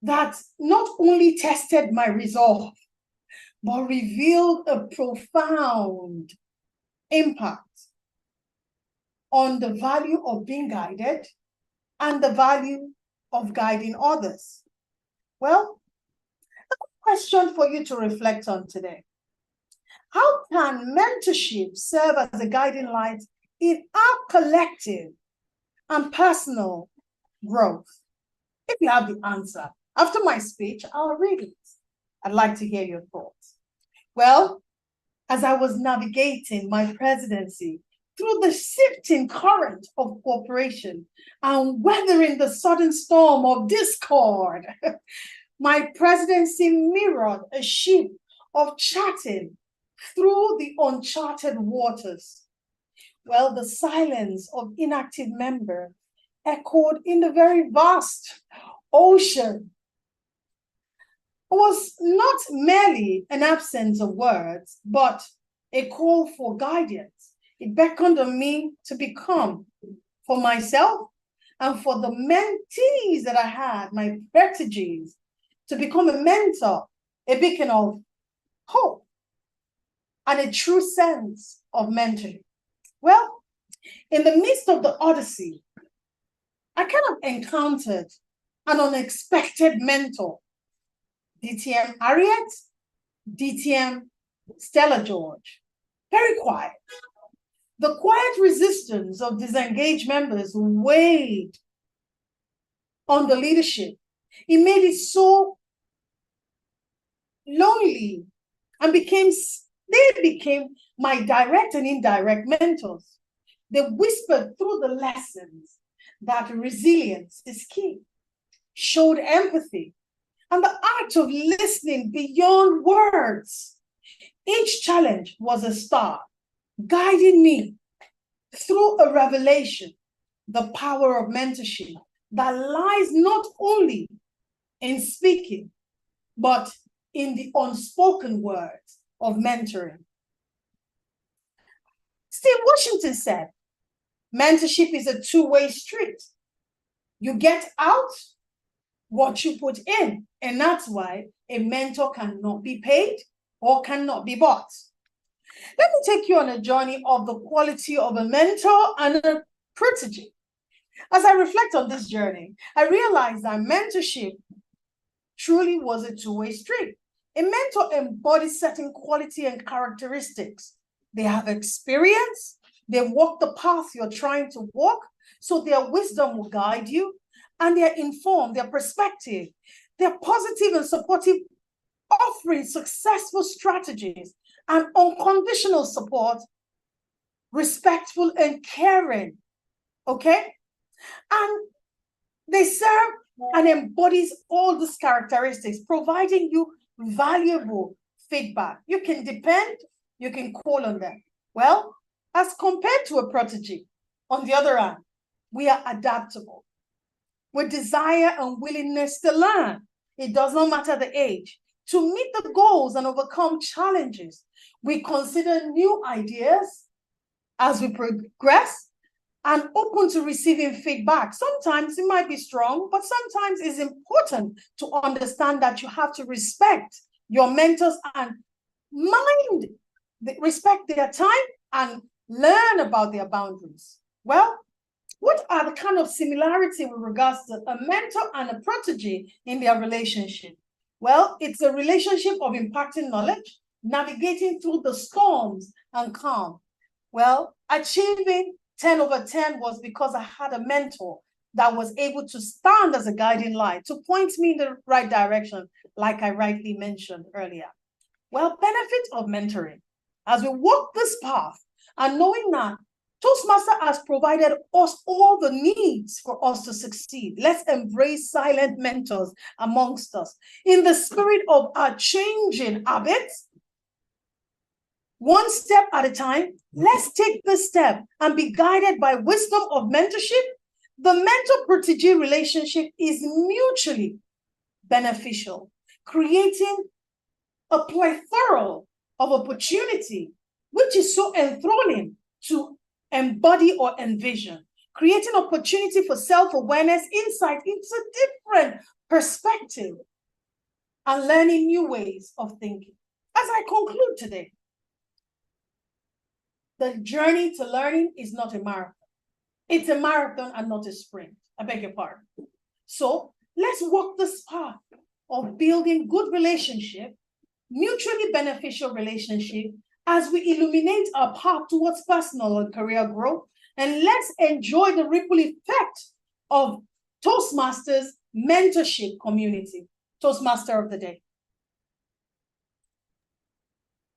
that not only tested my resolve, but revealed a profound impact on the value of being guided and the value of guiding others. Well, a question for you to reflect on today. How can mentorship serve as a guiding light in our collective and personal growth? If you have the answer, after my speech, I'll read it. I'd like to hear your thoughts. Well, as I was navigating my presidency through the shifting current of cooperation and weathering the sudden storm of discord, my presidency mirrored a ship of charting through the uncharted waters. Well, the silence of inactive members echoed in the very vast ocean. It was not merely an absence of words, but a call for guidance. It beckoned on me to become, for myself and for the mentees that I had, my proteges, to become a mentor, a beacon of hope, and a true sense of mentoring. Well, in the midst of the Odyssey, I kind of encountered an unexpected mentor, DTM Harriet, DTM Stella George. Very quiet. The quiet resistance of disengaged members weighed on the leadership. It made it so lonely and they became my direct and indirect mentors. They whispered through the lessons that resilience is key, showed empathy, and the art of listening beyond words. Each challenge was a star, guiding me through a revelation, the power of mentorship that lies not only in speaking, but in the unspoken words of mentoring. Steve Washington said, mentorship is a two-way street. You get out what you put in, and that's why a mentor cannot be paid or cannot be bought. Let me take you on a journey of the quality of a mentor and a protege. As I reflect on this journey, I realized that mentorship truly was a two-way street. A mentor embodies certain quality and characteristics they have experience, they've walked the path you're trying to walk, so their wisdom will guide you, and they're informed, their perspective, they're positive and supportive, offering successful strategies and unconditional support, respectful and caring, okay? And they serve and embodies all these characteristics, providing you valuable feedback. You can depend, you can call on them. Well, as compared to a protege, on the other hand, we are adaptable with desire and willingness to learn. It does not matter the age. To meet the goals and overcome challenges, we consider new ideas as we progress and open to receiving feedback. Sometimes it might be strong, but sometimes it's important to understand that you have to respect your mentors and respect their time and learn about their boundaries. Well, what are the kind of similarity with regards to a mentor and a protege in their relationship? Well, it's a relationship of impacting knowledge, navigating through the storms and calm. Well, achieving 10 over 10 was because I had a mentor that was able to stand as a guiding light, to point me in the right direction, like I rightly mentioned earlier. Well, benefit of mentoring. As we walk this path and knowing that Toastmaster has provided us all the needs for us to succeed. Let's embrace silent mentors amongst us. In the spirit of our changing habits, one step at a time, let's take this step and be guided by wisdom of mentorship. The mentor-protege relationship is mutually beneficial, creating a plethora of opportunity, which is so enthralling to embody or envision, creating opportunity for self-awareness, insight into different perspective, and learning new ways of thinking. As I conclude today, the journey to learning is not a marathon. It's a marathon and not a sprint. I beg your pardon. So let's walk this path of building good relationship, mutually beneficial relationship, as we illuminate our path towards personal and career growth. And let's enjoy the ripple effect of Toastmasters mentorship community. Toastmaster of the day.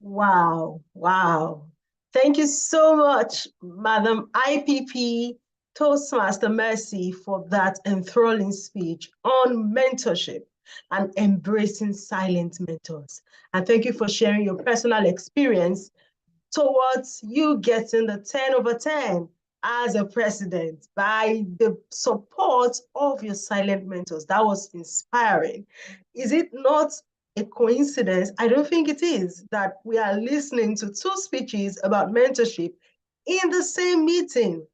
Wow, wow. Thank you so much, Madam IPP Toastmaster Mercy, for that enthralling speech on mentorship and embracing silent mentors. And thank you for sharing your personal experience towards you getting the 10 over 10 as a president by the support of your silent mentors. That was inspiring. Is it not a coincidence? I don't think it is, that we are listening to two speeches about mentorship in the same meeting.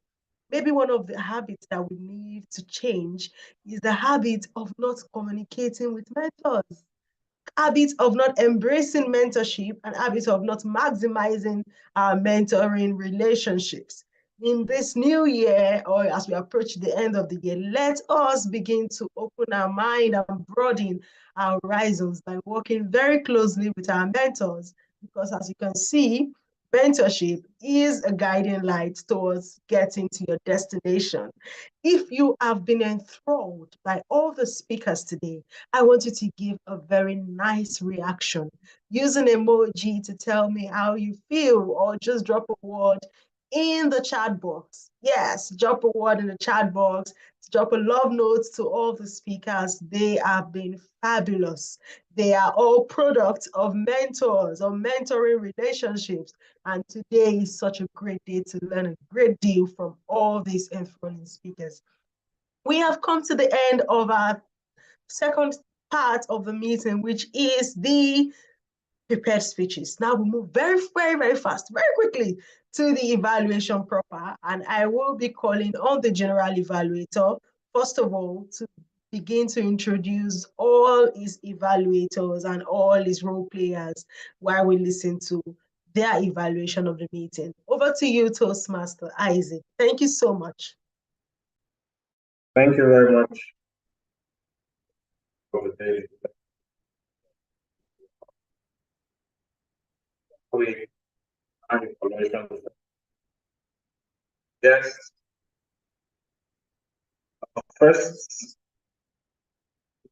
Maybe one of the habits that we need to change is the habit of not communicating with mentors, habit of not embracing mentorship, and habit of not maximizing our mentoring relationships. In this new year, or as we approach the end of the year, let us begin to open our mind and broaden our horizons by working very closely with our mentors, because as you can see, mentorship is a guiding light towards getting to your destination. If you have been enthralled by all the speakers today, I want you to give a very nice reaction. Use an emoji to tell me how you feel, or just drop a word in the chat box. Yes, drop a word in the chat box. Drop a love note to all the speakers. They have been fabulous. They are all products of mentors or mentoring relationships. And today is such a great day to learn a great deal from all these enthralling speakers. We have come to the end of our second part of the meeting, which is the prepared speeches. Now we move very, very, very fast, very quickly to the evaluation proper. And I will be calling on the general evaluator, first of all, to begin to introduce all his evaluators and all his role players while we listen to their evaluation of the meeting. Over to you, Toastmaster Isaac. Thank you so much. Thank you very much for the day. We are Yes. First,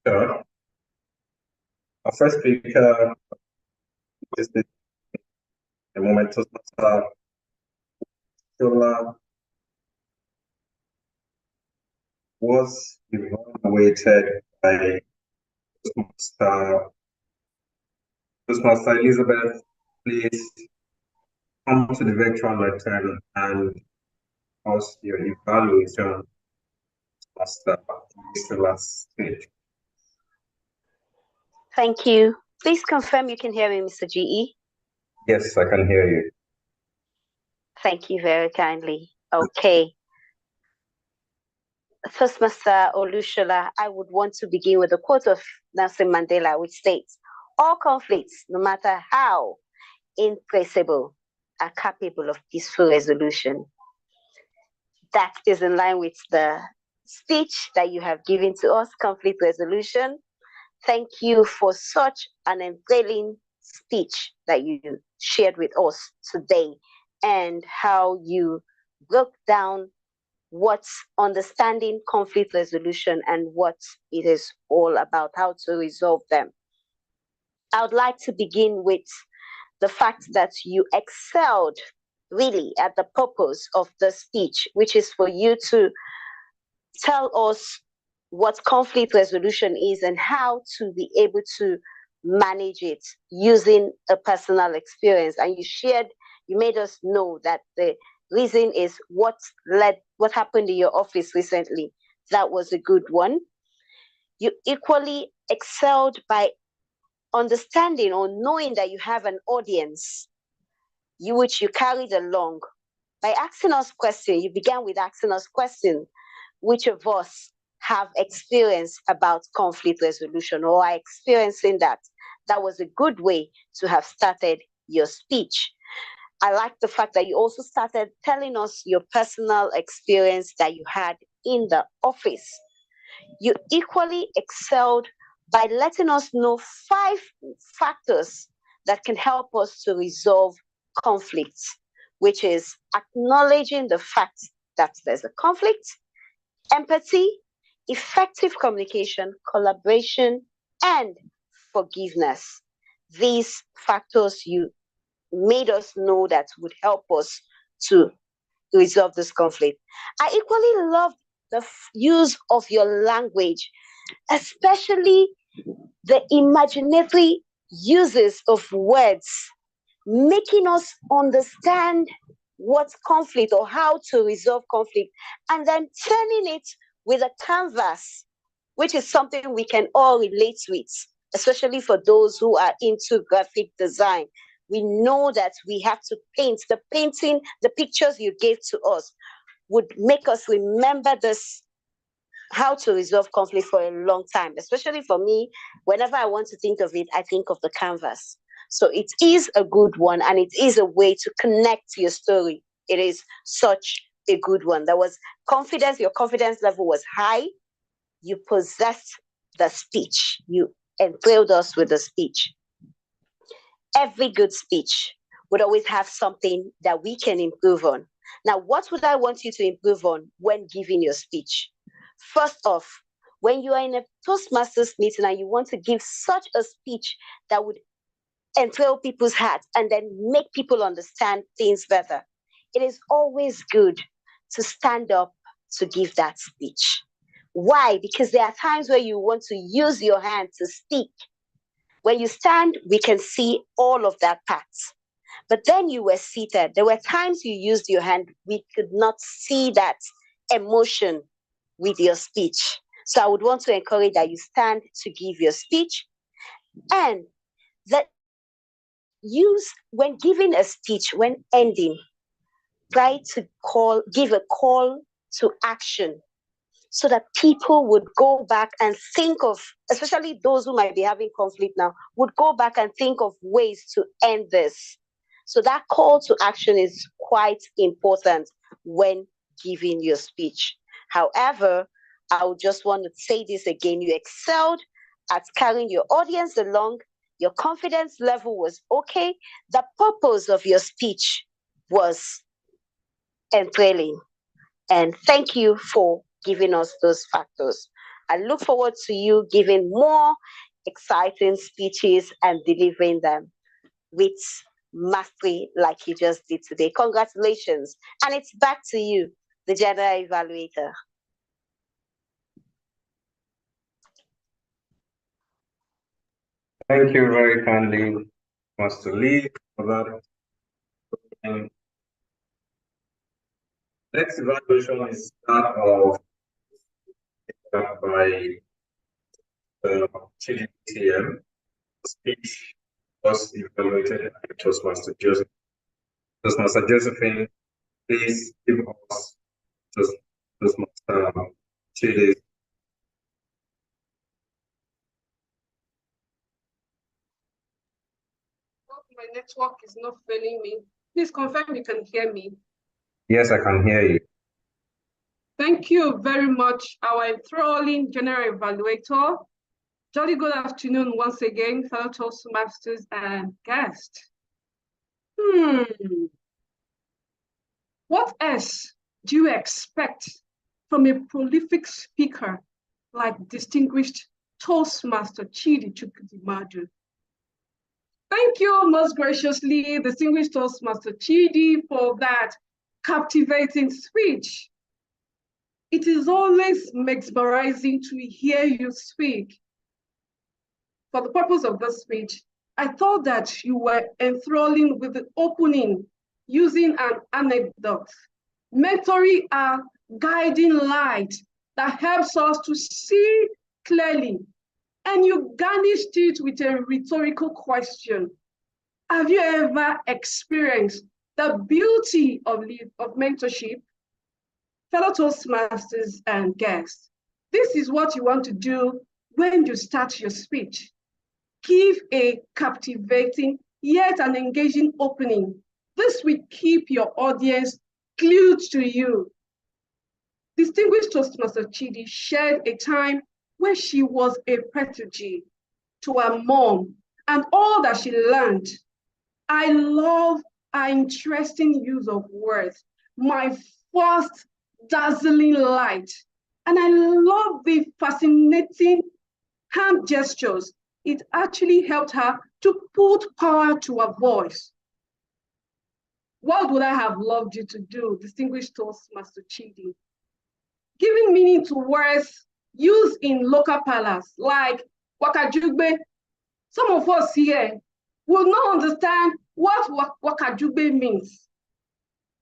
our first speaker is the moment Toastmaster Shola was evaluated by Toastmaster Elizabeth. Please come to the virtual lectern and post your evaluation, Master Shola's stage. Thank you. Please confirm you can hear me, Mr. GE. Yes, I can hear you. Thank you very kindly. Okay. Toastmaster Olushola, I would want to begin with a quote of Nelson Mandela, which states, all conflicts, no matter how intraceable, are capable of peaceful resolution. That is in line with the speech that you have given to us, conflict resolution. Thank you for such an enthralling speech that you shared with us today and how you broke down what's understanding conflict resolution and what it is all about, how to resolve them. I would like to begin with the fact that you excelled really at the purpose of the speech, which is for you to tell us what conflict resolution is and how to be able to manage it using a personal experience. And you made us know that the reason is what happened in your office recently. That was a good one. You equally excelled by understanding or knowing that you have an audience, which you carried along. By asking us questions, you began with asking us questions, which of us have experience about conflict resolution or are experiencing that. That was a good way to have started your speech. I like the fact that you also started telling us your personal experience that you had in the office. You equally excelled by letting us know 5 factors that can help us to resolve conflicts, which is acknowledging the fact that there's a conflict, empathy, effective communication, collaboration, and forgiveness. These factors you made us know that would help us to resolve this conflict. I equally love the use of your language, especially the imaginatory uses of words, making us understand what's conflict or how to resolve conflict, and then turning it with a canvas, which is something we can all relate with, especially for those who are into graphic design. We know that we have to paint. The painting, the pictures you gave to us would make us remember this, how to resolve conflict for a long time. Especially for me, whenever I want to think of it, I think of the canvas. So it is a good one, and it is a way to connect your story. It is such a good one. There was confidence, your confidence level was high. You possessed the speech. You enthralled us with the speech. Every good speech would always have something that we can improve on. Now, what would I want you to improve on when giving your speech? First off, when you are in a Toastmasters meeting and you want to give such a speech that would enthrall people's hearts and then make people understand things better, it is always good to stand up to give that speech. Why? Because there are times where you want to use your hand to speak. When you stand, we can see all of that part. But then you were seated. There were times you used your hand. We could not see that emotion with your speech. So I would want to encourage that you stand to give your speech. And that use, when giving a speech, when ending, try to give a call to action, so that people would go back and think of, especially those who might be having conflict now, would go back and think of ways to end this. So that call to action is quite important when giving your speech. However, I would just want to say this again. You excelled at carrying your audience along. Your confidence level was okay. The purpose of your speech was enthralling. And thank you for giving us those factors. I look forward to you giving more exciting speeches and delivering them with mastery like you just did today. Congratulations. And it's back to you, the general evaluator. Thank you very kindly, Master Lee, for that. And next evaluation is that of by the GDTM. Speech was evaluated by Toastmaster Joseph. Toastmaster Josephine, please give us Toastmaster Chidi. My network is not failing me. Please confirm you can hear me. Yes, I can hear you. Thank you very much, our enthralling general evaluator. Jolly good afternoon once again, fellow Toastmasters and guests. What else do you expect from a prolific speaker like distinguished Toastmaster Chidi Chukwudimadu? Thank you most graciously, distinguished Toastmaster Chidi, for that captivating speech. It is always mesmerizing to hear you speak. For the purpose of this speech, I thought that you were enthralling with the opening using an anecdote, mentoring a guiding light that helps us to see clearly. And you garnished it with a rhetorical question. Have you ever experienced the beauty of mentorship? Fellow Toastmasters and guests, this is what you want to do when you start your speech. Give a captivating yet an engaging opening. This will keep your audience glued to you. Distinguished Toastmaster Chidi shared a time where she was a protege to her mom and all that she learned. I love her interesting use of words, my first dazzling light. And I love the fascinating hand gestures. It actually helped her to put power to her voice. What would I have loved you to do, distinguished Toastmaster Chidi? Giving meaning to words used in local parlance, like Wakajugbe. Some of us here will not understand what Wakajugbe means.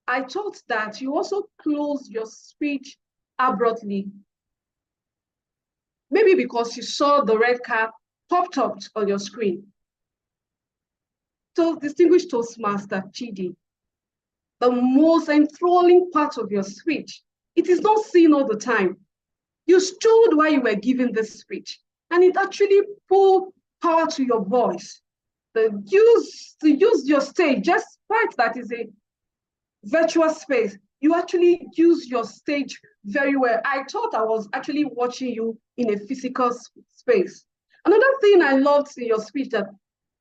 I thought that you also closed your speech abruptly. Maybe because you saw the red car popped up on your screen. So, distinguished Toastmaster Chidi, the most enthralling part of your speech, it is not seen all the time. You stood while you were giving this speech, and it actually pulled power to your voice. To use your stage, just part that is a virtual space, you actually use your stage very well. I thought I was actually watching you in a physical space. Another thing I loved in your speech that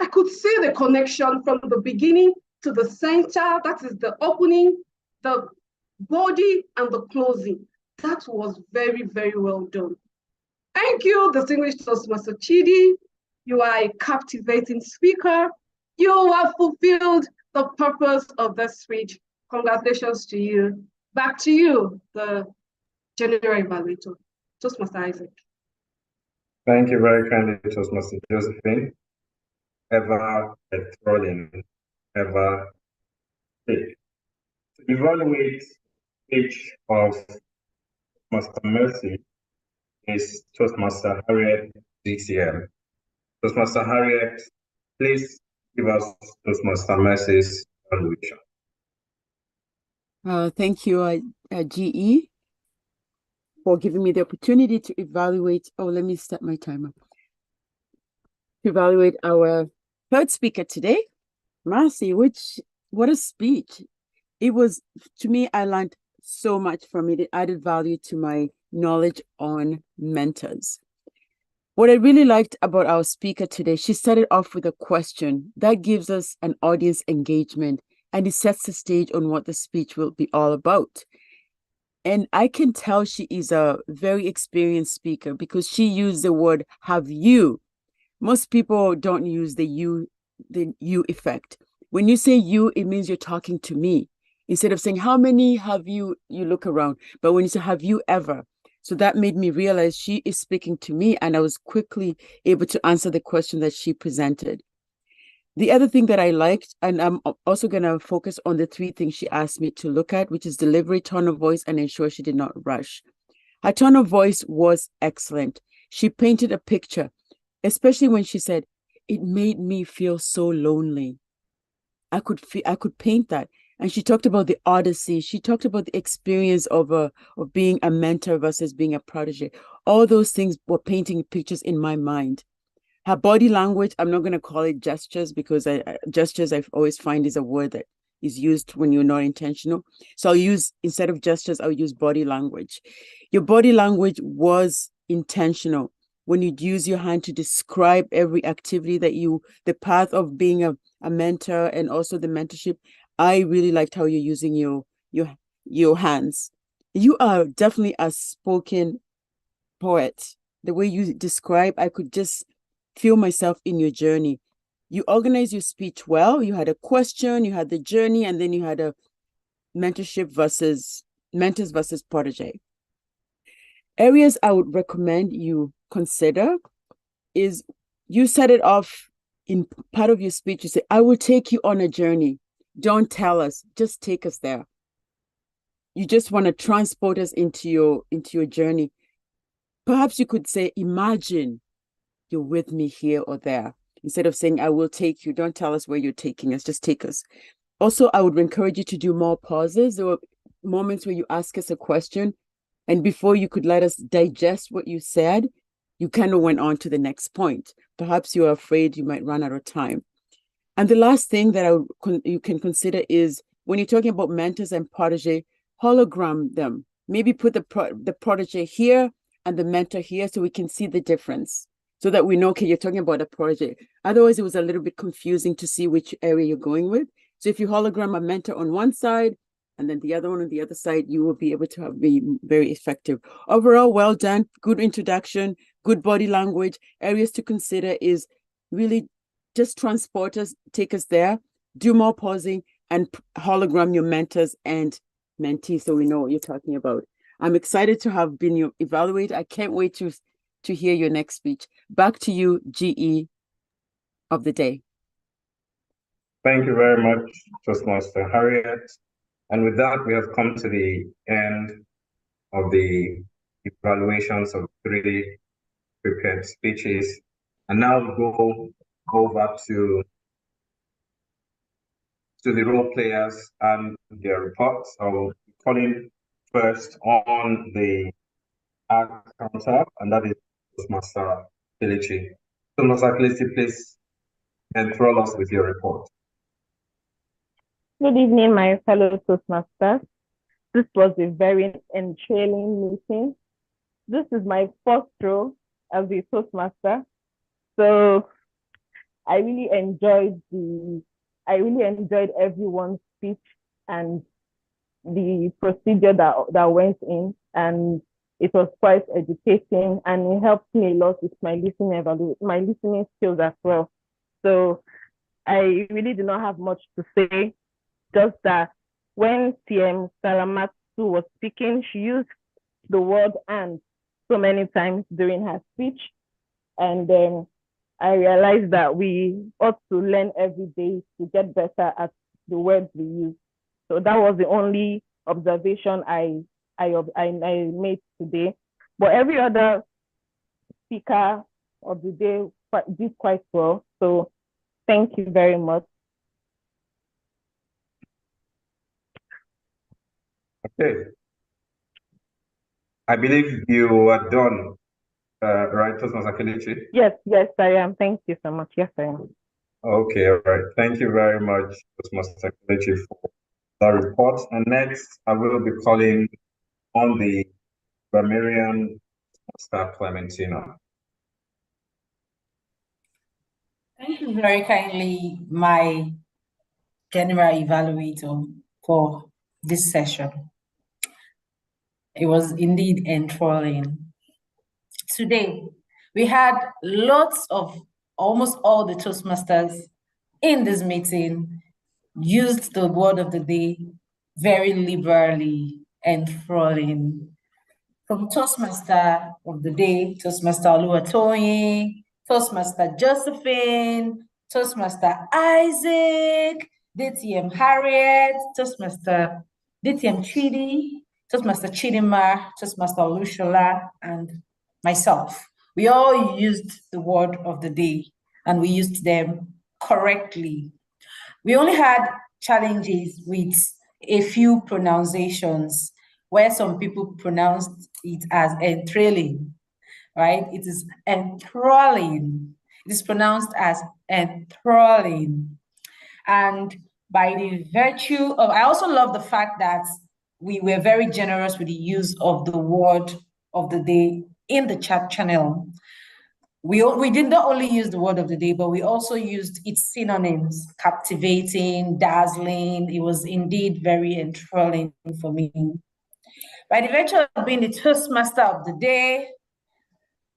I could see the connection from the beginning to the center, that is the opening, the body, and the closing. That was very, very well done. Thank you, distinguished Toastmaster Chidi. You are a captivating speaker. You have fulfilled the purpose of this speech. Congratulations to you. Back to you, the general evaluator, Toastmaster Isaac. Thank you very kindly, Toastmaster Josephine. Ever enthralling, ever big. To evaluate each of Master Mercy is Toastmaster Harriet DCM. Toastmaster Harriet, please give us Toastmaster Mercy's evaluation. Thank you, GE, for giving me the opportunity to evaluate. Oh, let me start my timer. To evaluate our third speaker today, Mercy, what a speech. It was, to me, I learned so much from it. It added value to my knowledge on mentors. What I really liked about our speaker today, she started off with a question that gives us an audience engagement. and it sets the stage on what the speech will be all about. And I can tell she is a very experienced speaker because she used the word have you. Most people don't use the you effect. When you say you, it means you're talking to me. Instead of saying, how many have you look around. But when you say, have you ever? So that made me realize she is speaking to me, and I was quickly able to answer the question that she presented. The other thing that I liked, and I'm also going to focus on the 3 things she asked me to look at, which is delivery, tone of voice, and ensure she did not rush. Her tone of voice was excellent. She painted a picture, especially when she said, it made me feel so lonely. I could paint that. And she talked about the odyssey. She talked about the experience of being a mentor versus being a protege. All those things were painting pictures in my mind. Her body language, I'm not going to call it gestures, because gestures I always find is a word that is used when you're not intentional. So I'll use, instead of gestures, I'll use body language. Your body language was intentional. When you'd use your hand to describe every activity that the path of being a mentor and also the mentorship, I really liked how you're using your hands. You are definitely a spoken poet. The way you describe, I could just feel myself in your journey. You organize your speech well. You had a question, you had the journey, and then you had a mentors versus protege. Areas I would recommend you consider is, you set it off in part of your speech. You say, I will take you on a journey. Don't tell us, just take us there. You just want to transport us into your journey. Perhaps you could say, imagine you're with me here or there. Instead of saying, I will take you, don't tell us where you're taking us, just take us. Also, I would encourage you to do more pauses. There were moments where you ask us a question, and before you could let us digest what you said, you kind of went on to the next point. Perhaps you're afraid you might run out of time. And the last thing that you can consider is, when you're talking about mentors and protege, hologram them. Maybe put the protege here and the mentor here, so we can see the difference, so that we know, okay, you're talking about a protege. Otherwise, it was a little bit confusing to see which area you're going with. So if you hologram a mentor on one side and then the other one on the other side, you will be able to be very effective. Overall, well done. Good introduction, good body language. Areas to consider is really just transport us, take us there, do more pausing, and hologram your mentors and mentees, so we know what you're talking about. I'm excited to have been evaluated. I can't wait to hear your next speech. Back to you, GE of the day. Thank you very much, Toastmaster Harriet. And with that, we have come to the end of the evaluations of 3 prepared speeches. And now we'll go over to the role players and their reports. I will be calling first on the counter, and that is Toastmaster Kelechi. Toastmaster Kelechi, please enthrall us with your report. Good evening, my fellow Toastmasters. This was a very enthralling meeting. This is my first role as a Toastmaster, so I really enjoyed everyone's speech and the procedure that went in, and it was quite educating, and it helped me a lot with my listening skills as well. So I really do not have much to say, just that when TM Salamat was speaking, she used the word "and" so many times during her speech, and then I realized that we ought to learn every day to get better at the words we use. So that was the only observation I made today. But every other speaker of the day did quite well. So thank you very much. Okay. I believe you are done, right, Toastmaster Kelechi? Yes, I am. Thank you so much. Yes, I am. Okay, all right. Thank you very much, Toastmaster Kelechi, for that report. And next, I will be calling on the grammarian, Toastmaster Clementina. Thank you very kindly, my general evaluator for this session. It was indeed enthralling. Today, we had lots of, almost all the Toastmasters in this meeting used the word of the day very liberally, enthralling. From Toastmaster of the day, Toastmaster Oluwatoyin, Toastmaster Josephine, Toastmaster Isaac, DTM Harriet, Toastmaster DTM Chidi, Toastmaster Chidima, Toastmaster Olushola, and myself. We all used the word of the day and we used them correctly. We only had challenges with a few pronunciations where some people pronounced it as enthralling, right? It is enthralling. It is pronounced as enthralling. And by the virtue of, I also love the fact that we were very generous with the use of the word of the day in the chat channel. We did not only use the word of the day, but we also used its synonyms: captivating, dazzling. It was indeed very enthralling for me. By the virtue of being the Toastmaster of the day,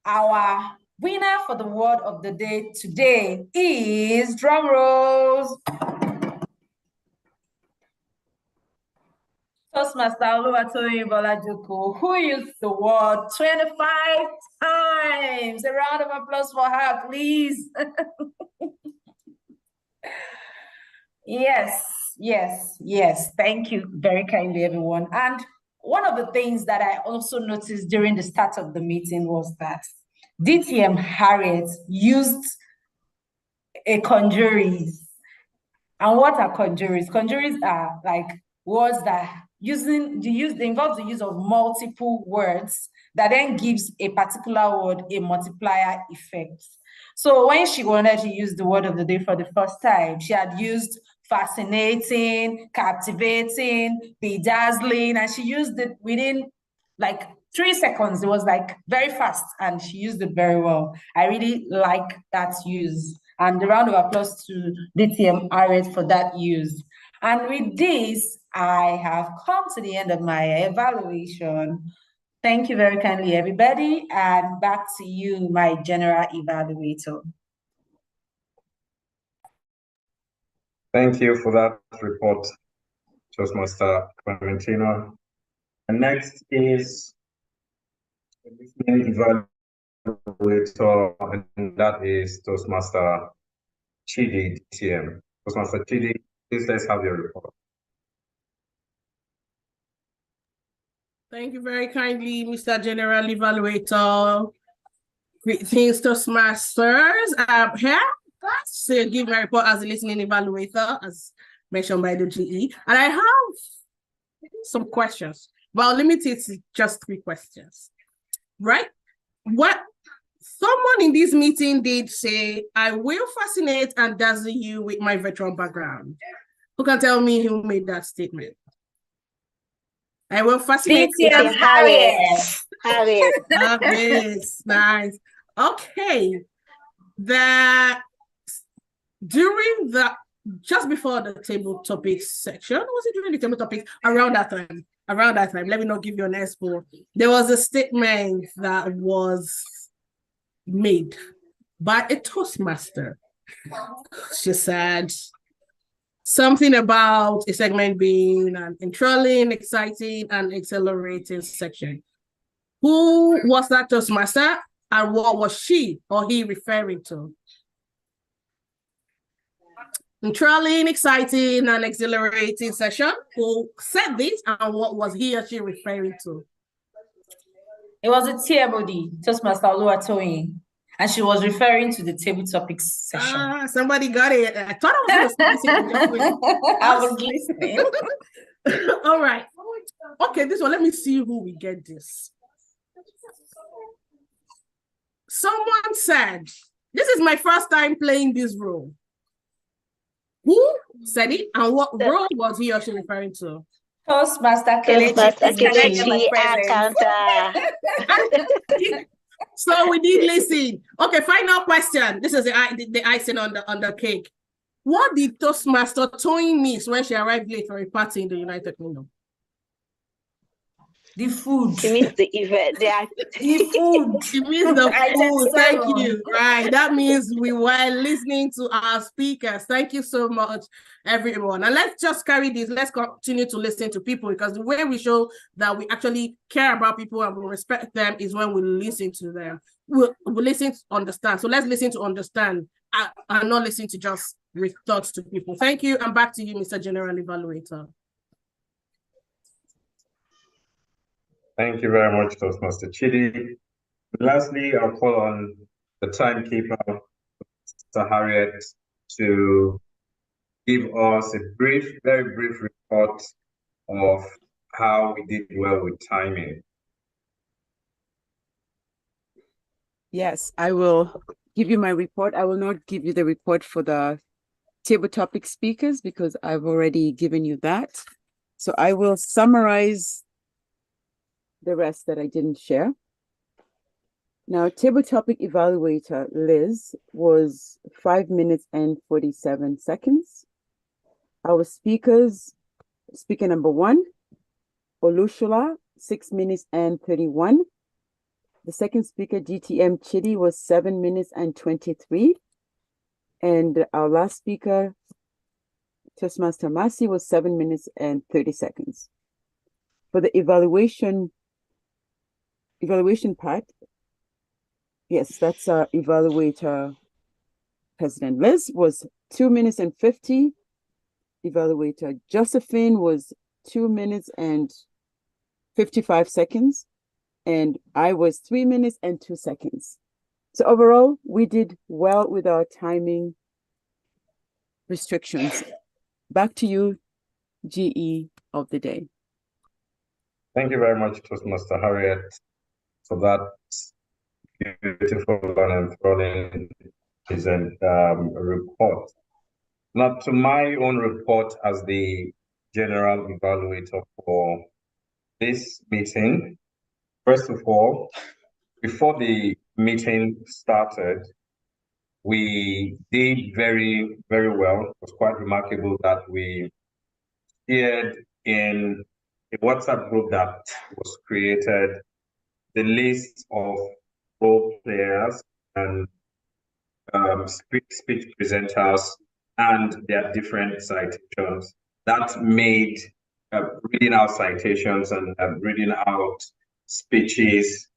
our winner for the word of the day today is, drum rolls, Toastmaster Oluwatoyin Bolajuko, who used the word 25 times. A round of applause for her, please. Yes. Thank you very kindly, everyone. And one of the things that I also noticed during the start of the meeting was that DTM Harriet used a conjuries. And what are conjuries? Conjuries are like words that involves the use of multiple words that then gives a particular word a multiplier effect. So when she wanted to use the word of the day for the first time, she had used fascinating, captivating, bedazzling, and she used it within like 3 seconds. It was like very fast, and she used it very well. I really like that use. And a round of applause to DTM Harriet for that use. And with this, I have come to the end of my evaluation. Thank you very kindly, everybody. And back to you, my general evaluator. Thank you for that report, Toastmaster Clementina. And next is the listening evaluator, and that is Toastmaster Chidi DTM. Toastmaster Chidi, please let's have your report. Thank you very kindly, Mr. General Evaluator. Greetings, Toastmasters. I'm here to give my report as a listening evaluator, as mentioned by the GE. And I have some questions. Well, I'll limit it to just 3 questions, right? What someone in this meeting did say, I will fascinate and dazzle you with my veteran background. Who can tell me who made that statement? I will fascinate. Harriet. Nice. Okay. Just before the table topics section, was it during the table topics? Around that time, let me not give you an expo. There was a statement that was made by a Toastmaster. She said something about a segment being an enthralling, exciting, and exhilarating section. Who was that Toastmaster, and what was she or he referring to? Enthralling, exciting, and exhilarating session. Who said this, and what was he or she referring to? It was a TMOD, Toastmaster Oluwatoyin, and she was referring to the table topics session. Somebody got it. I thought I was going to I was listening. All right. Okay, this one, let me see who we get this. Someone said, this is my first time playing this role. Who said it, and what role was he or she referring to? Toastmaster Kelechi Akanta. So we did listen. Okay, final question. This is the icing on the cake. What did Toastmaster Toyin miss when she arrived late for a party in the United Kingdom? The food. She missed the event. The food. She missed the Item food. Thank 7. you. Right. That means we were listening to our speakers. Thank you so much, everyone. And let's just carry this. Let's continue to listen to people, because the way we show that we actually care about people and we respect them is when we listen to them. We'll listen to understand. So let's listen to understand and not listen to just with thoughts to people. Thank you. And back to you, Mr. General Evaluator. Thank you very much, Toastmaster Chidi. Lastly, I'll call on the timekeeper, Mr. Harriet, to give us a brief, very brief report of how we did well with timing. Yes, I will give you my report. I will not give you the report for the table topic speakers because I've already given you that. So I will summarize the rest that I didn't share. Now, table topic evaluator Liz was 5 minutes and 47 seconds. Our speakers, speaker number 1, Olushula, 6 minutes and 31. The second speaker, GTM Chidi, was 7 minutes and 23. And our last speaker, Toastmaster Masi, was 7 minutes and 30 seconds. For the evaluation part, yes, that's our evaluator President Liz was 2 minutes and 50. Evaluator Josephine was 2 minutes and 55 seconds. And I was 3 minutes and 2 seconds. So overall, we did well with our timing restrictions. Back to you, GE of the day. Thank you very much, Toastmaster Harriet, for that beautiful and enthralling report. Now, to my own report as the general evaluator for this meeting. First of all, before the meeting started, we did very, very well. It was quite remarkable that we shared in a WhatsApp group that was created the list of role players and speech presenters and their different citations. That made reading out citations and reading out speeches,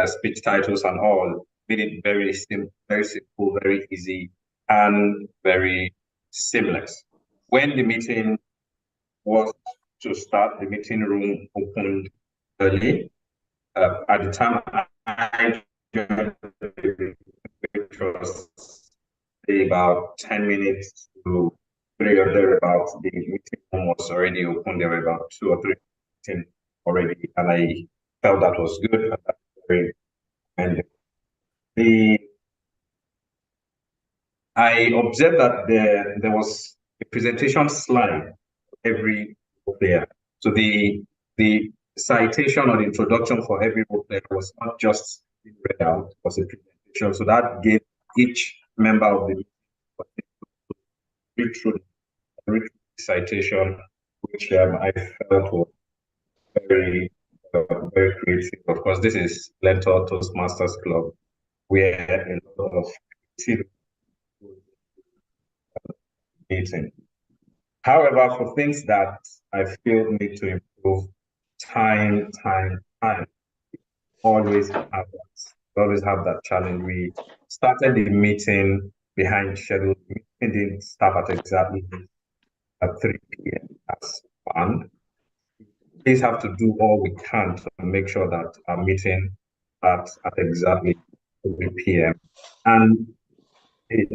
speech titles and all, made it very simple, very easy, and very seamless. When the meeting was to start, the meeting room opened early. At the time I joined, which was about 10 minutes to 3 or thereabouts, the meeting room was already open. There were about 2 or 3 meetings already, and I felt that was good. And that's very I observed that there was a presentation slide for every role player. So the citation or the introduction for every role player was not just read out, it was a presentation. So that gave each member of the read through the citation, which I felt was very, very creative. Of course, this is LEARNTOR Toastmasters Club, where a lot of creative meeting. However, for things that I feel need to improve, time. Always have that challenge. We started the meeting behind schedule. The meeting didn't start at exactly at 3 p.m. as planned. Please have to do all we can to make sure that our meeting starts at exactly 3 p.m. And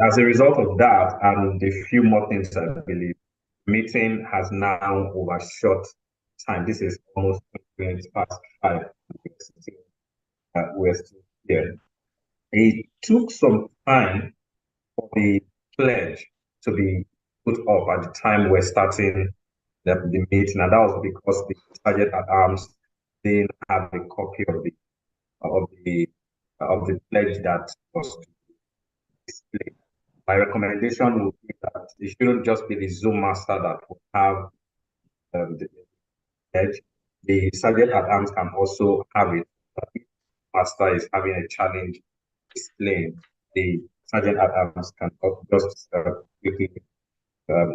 as a result of that, and a few more things, I believe, meeting has now overshot time. This is almost 20 minutes past 5. We're still here. It took some time for the pledge to be put up at the time we're starting the meeting, and that was because the sergeant at arms didn't have a copy of the pledge that was displayed. my recommendation would be that it shouldn't just be the Zoom master that will have the edge. The sergeant at arms can also have it. If master is having a challenge displaying, the sergeant at arms can just quickly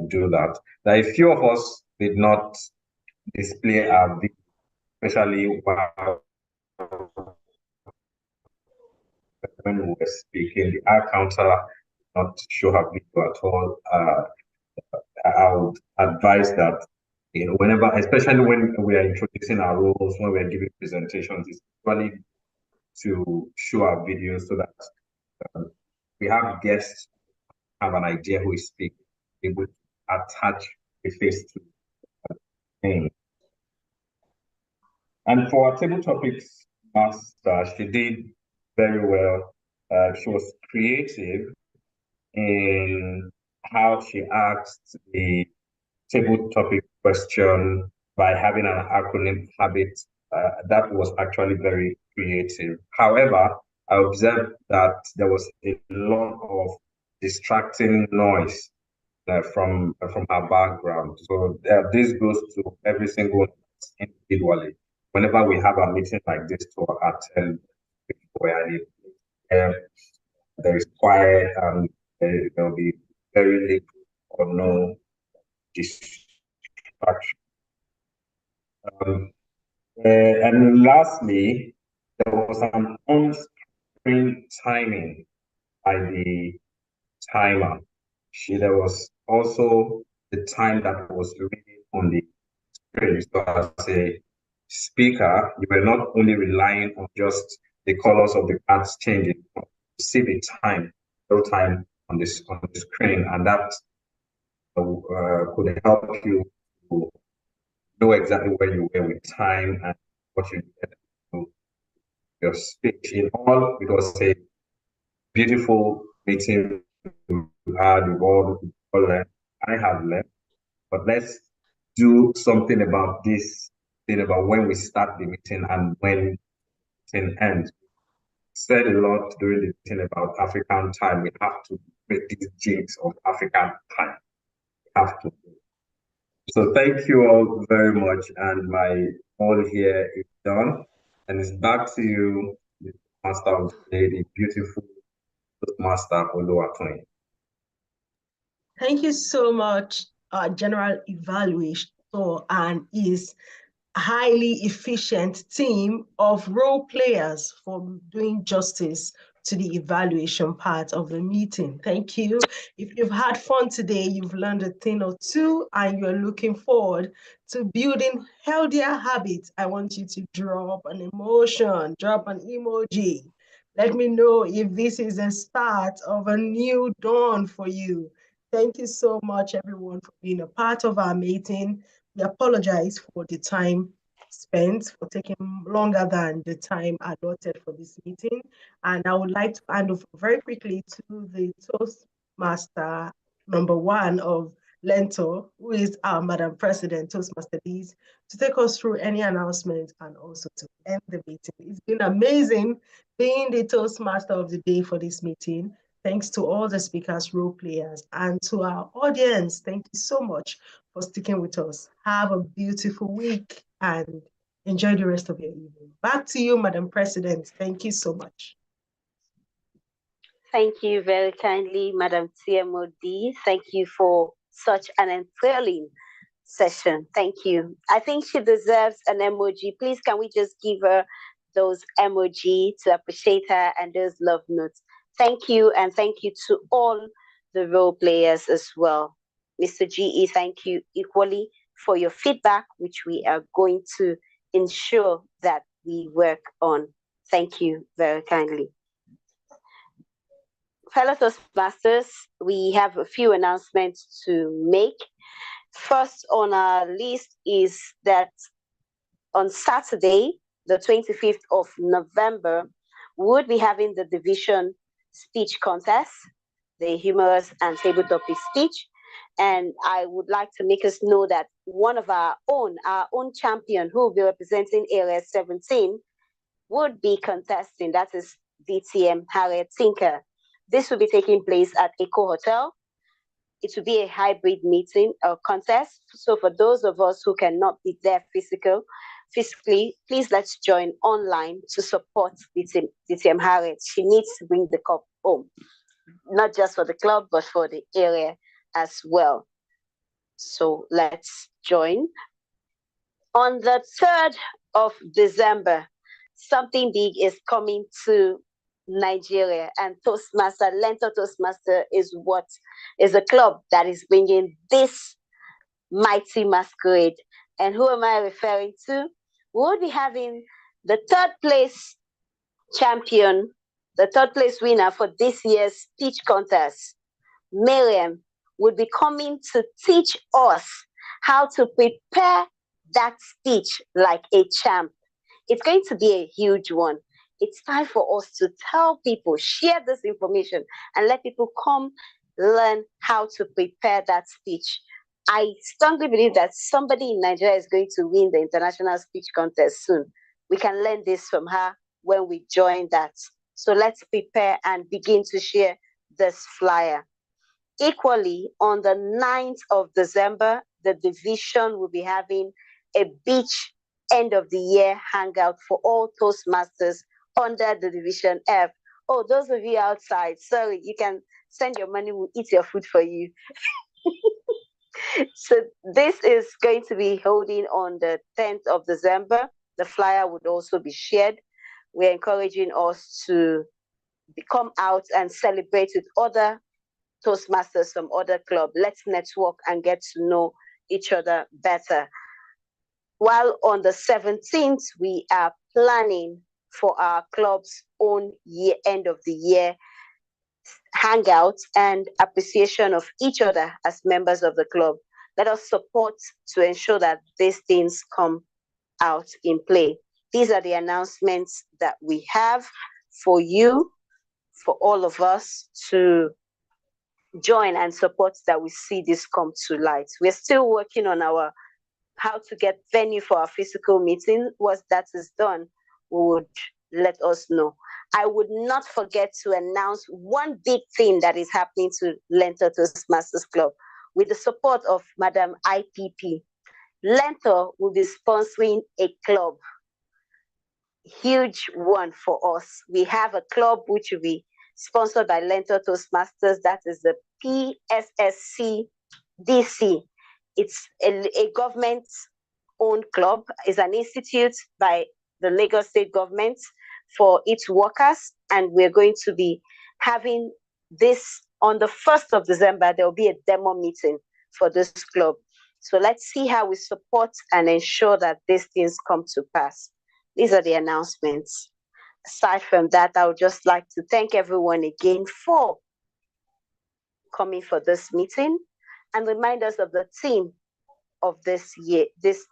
do that. Now, a few of us did not display our video, especially while when we were speaking. The eye counter did not show her video at all. I would advise that whenever, especially when we are introducing our roles, when we are giving presentations, it's really to show our videos so that we have guests have an idea who is speaking, able to attach a face to the name. And for our table topics master, she did very well. She was creative in how she asked the table topic question by having an acronym habit. That was actually very creative. However, I observed that there was a lot of distracting noise from her background. So this goes to every single individually. Whenever we have a meeting like this to attend, where there is quiet and there will be very little or no distraction. And lastly, there was an on-screen timing by the timer. There was also the time that was reading on the screen. So as a speaker, you were not only relying on just the colors of the cards changing, you see the time, real time on the screen, and that could help you to know exactly where you were with time and what you needed to do. Your speech in all, it was a beautiful meeting we had with all learned. I have learned, but let's do something about this thing about when we start the meeting and when the meeting ends. Said a lot during the meeting about African time. We have to make these jigs of African time. We have to. So thank you all very much, and my all here is done, and it's back to you, the master of the day, the beautiful master Oluwatoyin. Thank you so much, General Evaluator and his highly efficient team of role players for doing justice to the evaluation part of the meeting. Thank you. If you've had fun today, you've learned a thing or two, and you're looking forward to building healthier habits, I want you to drop an emotion, drop an emoji. Let me know if this is a start of a new dawn for you. Thank you so much, everyone, for being a part of our meeting. We apologize for the time spent, for taking longer than the time allotted for this meeting. And I would like to hand over very quickly to the Toastmaster #1 of LEARNTOR, who is our Madam President, Toastmaster Liz, to take us through any announcements and also to end the meeting. It's been amazing being the Toastmaster of the day for this meeting. Thanks to all the speakers, role players, and to our audience. Thank you so much for sticking with us. Have a beautiful week and enjoy the rest of your evening. Back to you, Madam President. Thank you so much. Thank you very kindly, Madam TMOD. Thank you for such an enthralling session. Thank you. I think she deserves an emoji. Please, can we just give her those emoji to appreciate her and those love notes? Thank you, and thank you to all the role players as well. Mr. GE, thank you equally for your feedback, which we are going to ensure that we work on. Thank you very kindly. Fellow Toastmasters, we have a few announcements to make. First on our list is that on Saturday, the 25th of November, we would be having the division speech contest, the humorous and table topic speech. And I would like to make us know that one of our own champion who will be representing area 17 would be contesting. That is DTM Harriet Tinker. This will be taking place at Eco Hotel. It will be a hybrid meeting or contest. So for those of us who cannot be there physically, please let's join online to support DTM Harriet. She needs to bring the cup home, not just for the club, but for the area as well. So let's join. On the 3rd of December, something big is coming to Nigeria, and LEARNTOR Toastmaster is a club that is bringing this mighty masquerade. And who am I referring to? We'll be having the 3rd place champion, the 3rd place winner for this year's speech contest. Miriam would be coming to teach us how to prepare that speech like a champ. It's going to be a huge one. It's time for us to tell people, share this information, and let people come learn how to prepare that speech. I strongly believe that somebody in Nigeria is going to win the international speech contest soon. We can learn this from her when we join that. So let's prepare and begin to share this flyer. Equally, on the 9th of December, the division will be having a beach end of the year hangout for all Toastmasters under the division F. Oh, those of you outside, sorry, you can send your money, we'll eat your food for you. So this is going to be holding on the 10th of December. The flyer would also be shared. We're encouraging us to come out and celebrate with other Toastmasters from other clubs. Let's network and get to know each other better. While on the 17th, we are planning for our club's own end of the year hangout and appreciation of each other as members of the club. Let us support to ensure that these things come out in play. These are the announcements that we have for you, for all of us to join and support, that we see this come to light. We're still working on our how to get venue for our physical meeting. Once that is done, we would let us know. I would not forget to announce one big thing that is happening to LEARNTOR Toastmasters Club with the support of Madam IPP. LEARNTOR will be sponsoring a club, huge one for us. We have a club which will be sponsored by LEARNTOR Toastmasters. That is the PSSC DC. It's a government-owned club. It's an institute by the Lagos State government for its workers, and we're going to be having this on the 1st of December. There will be a demo meeting for this club. So let's see how we support and ensure that these things come to pass. These are the announcements. Aside from that, I would just like to thank everyone again for coming for this meeting and remind us of the theme of this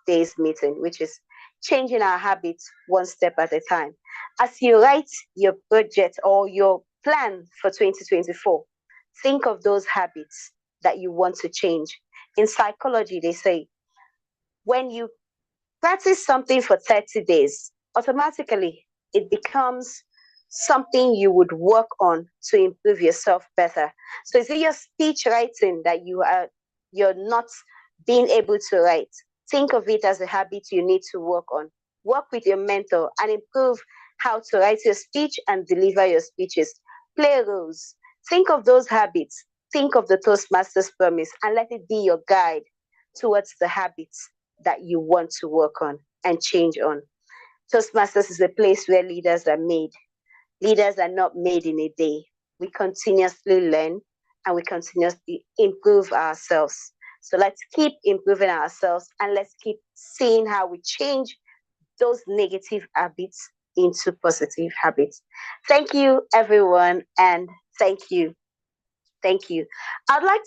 day's meeting, which is changing our habits one step at a time. As you write your budget or your plan for 2024, think of those habits that you want to change. In psychology, they say, when you practice something for 30 days, automatically it becomes something you would work on to improve yourself better. So is it your speech writing that you're not being able to write? Think of it as a habit you need to work on. Work with your mentor and improve how to write your speech and deliver your speeches. Play roles. Think of those habits. Think of the Toastmasters promise and let it be your guide towards the habits that you want to work on and change on. Toastmasters is a place where leaders are made. Leaders are not made in a day. We continuously learn and we continuously improve ourselves. So let's keep improving ourselves and let's keep seeing how we change those negative habits into positive habits. Thank you, everyone, and thank you. Thank you. I'd like to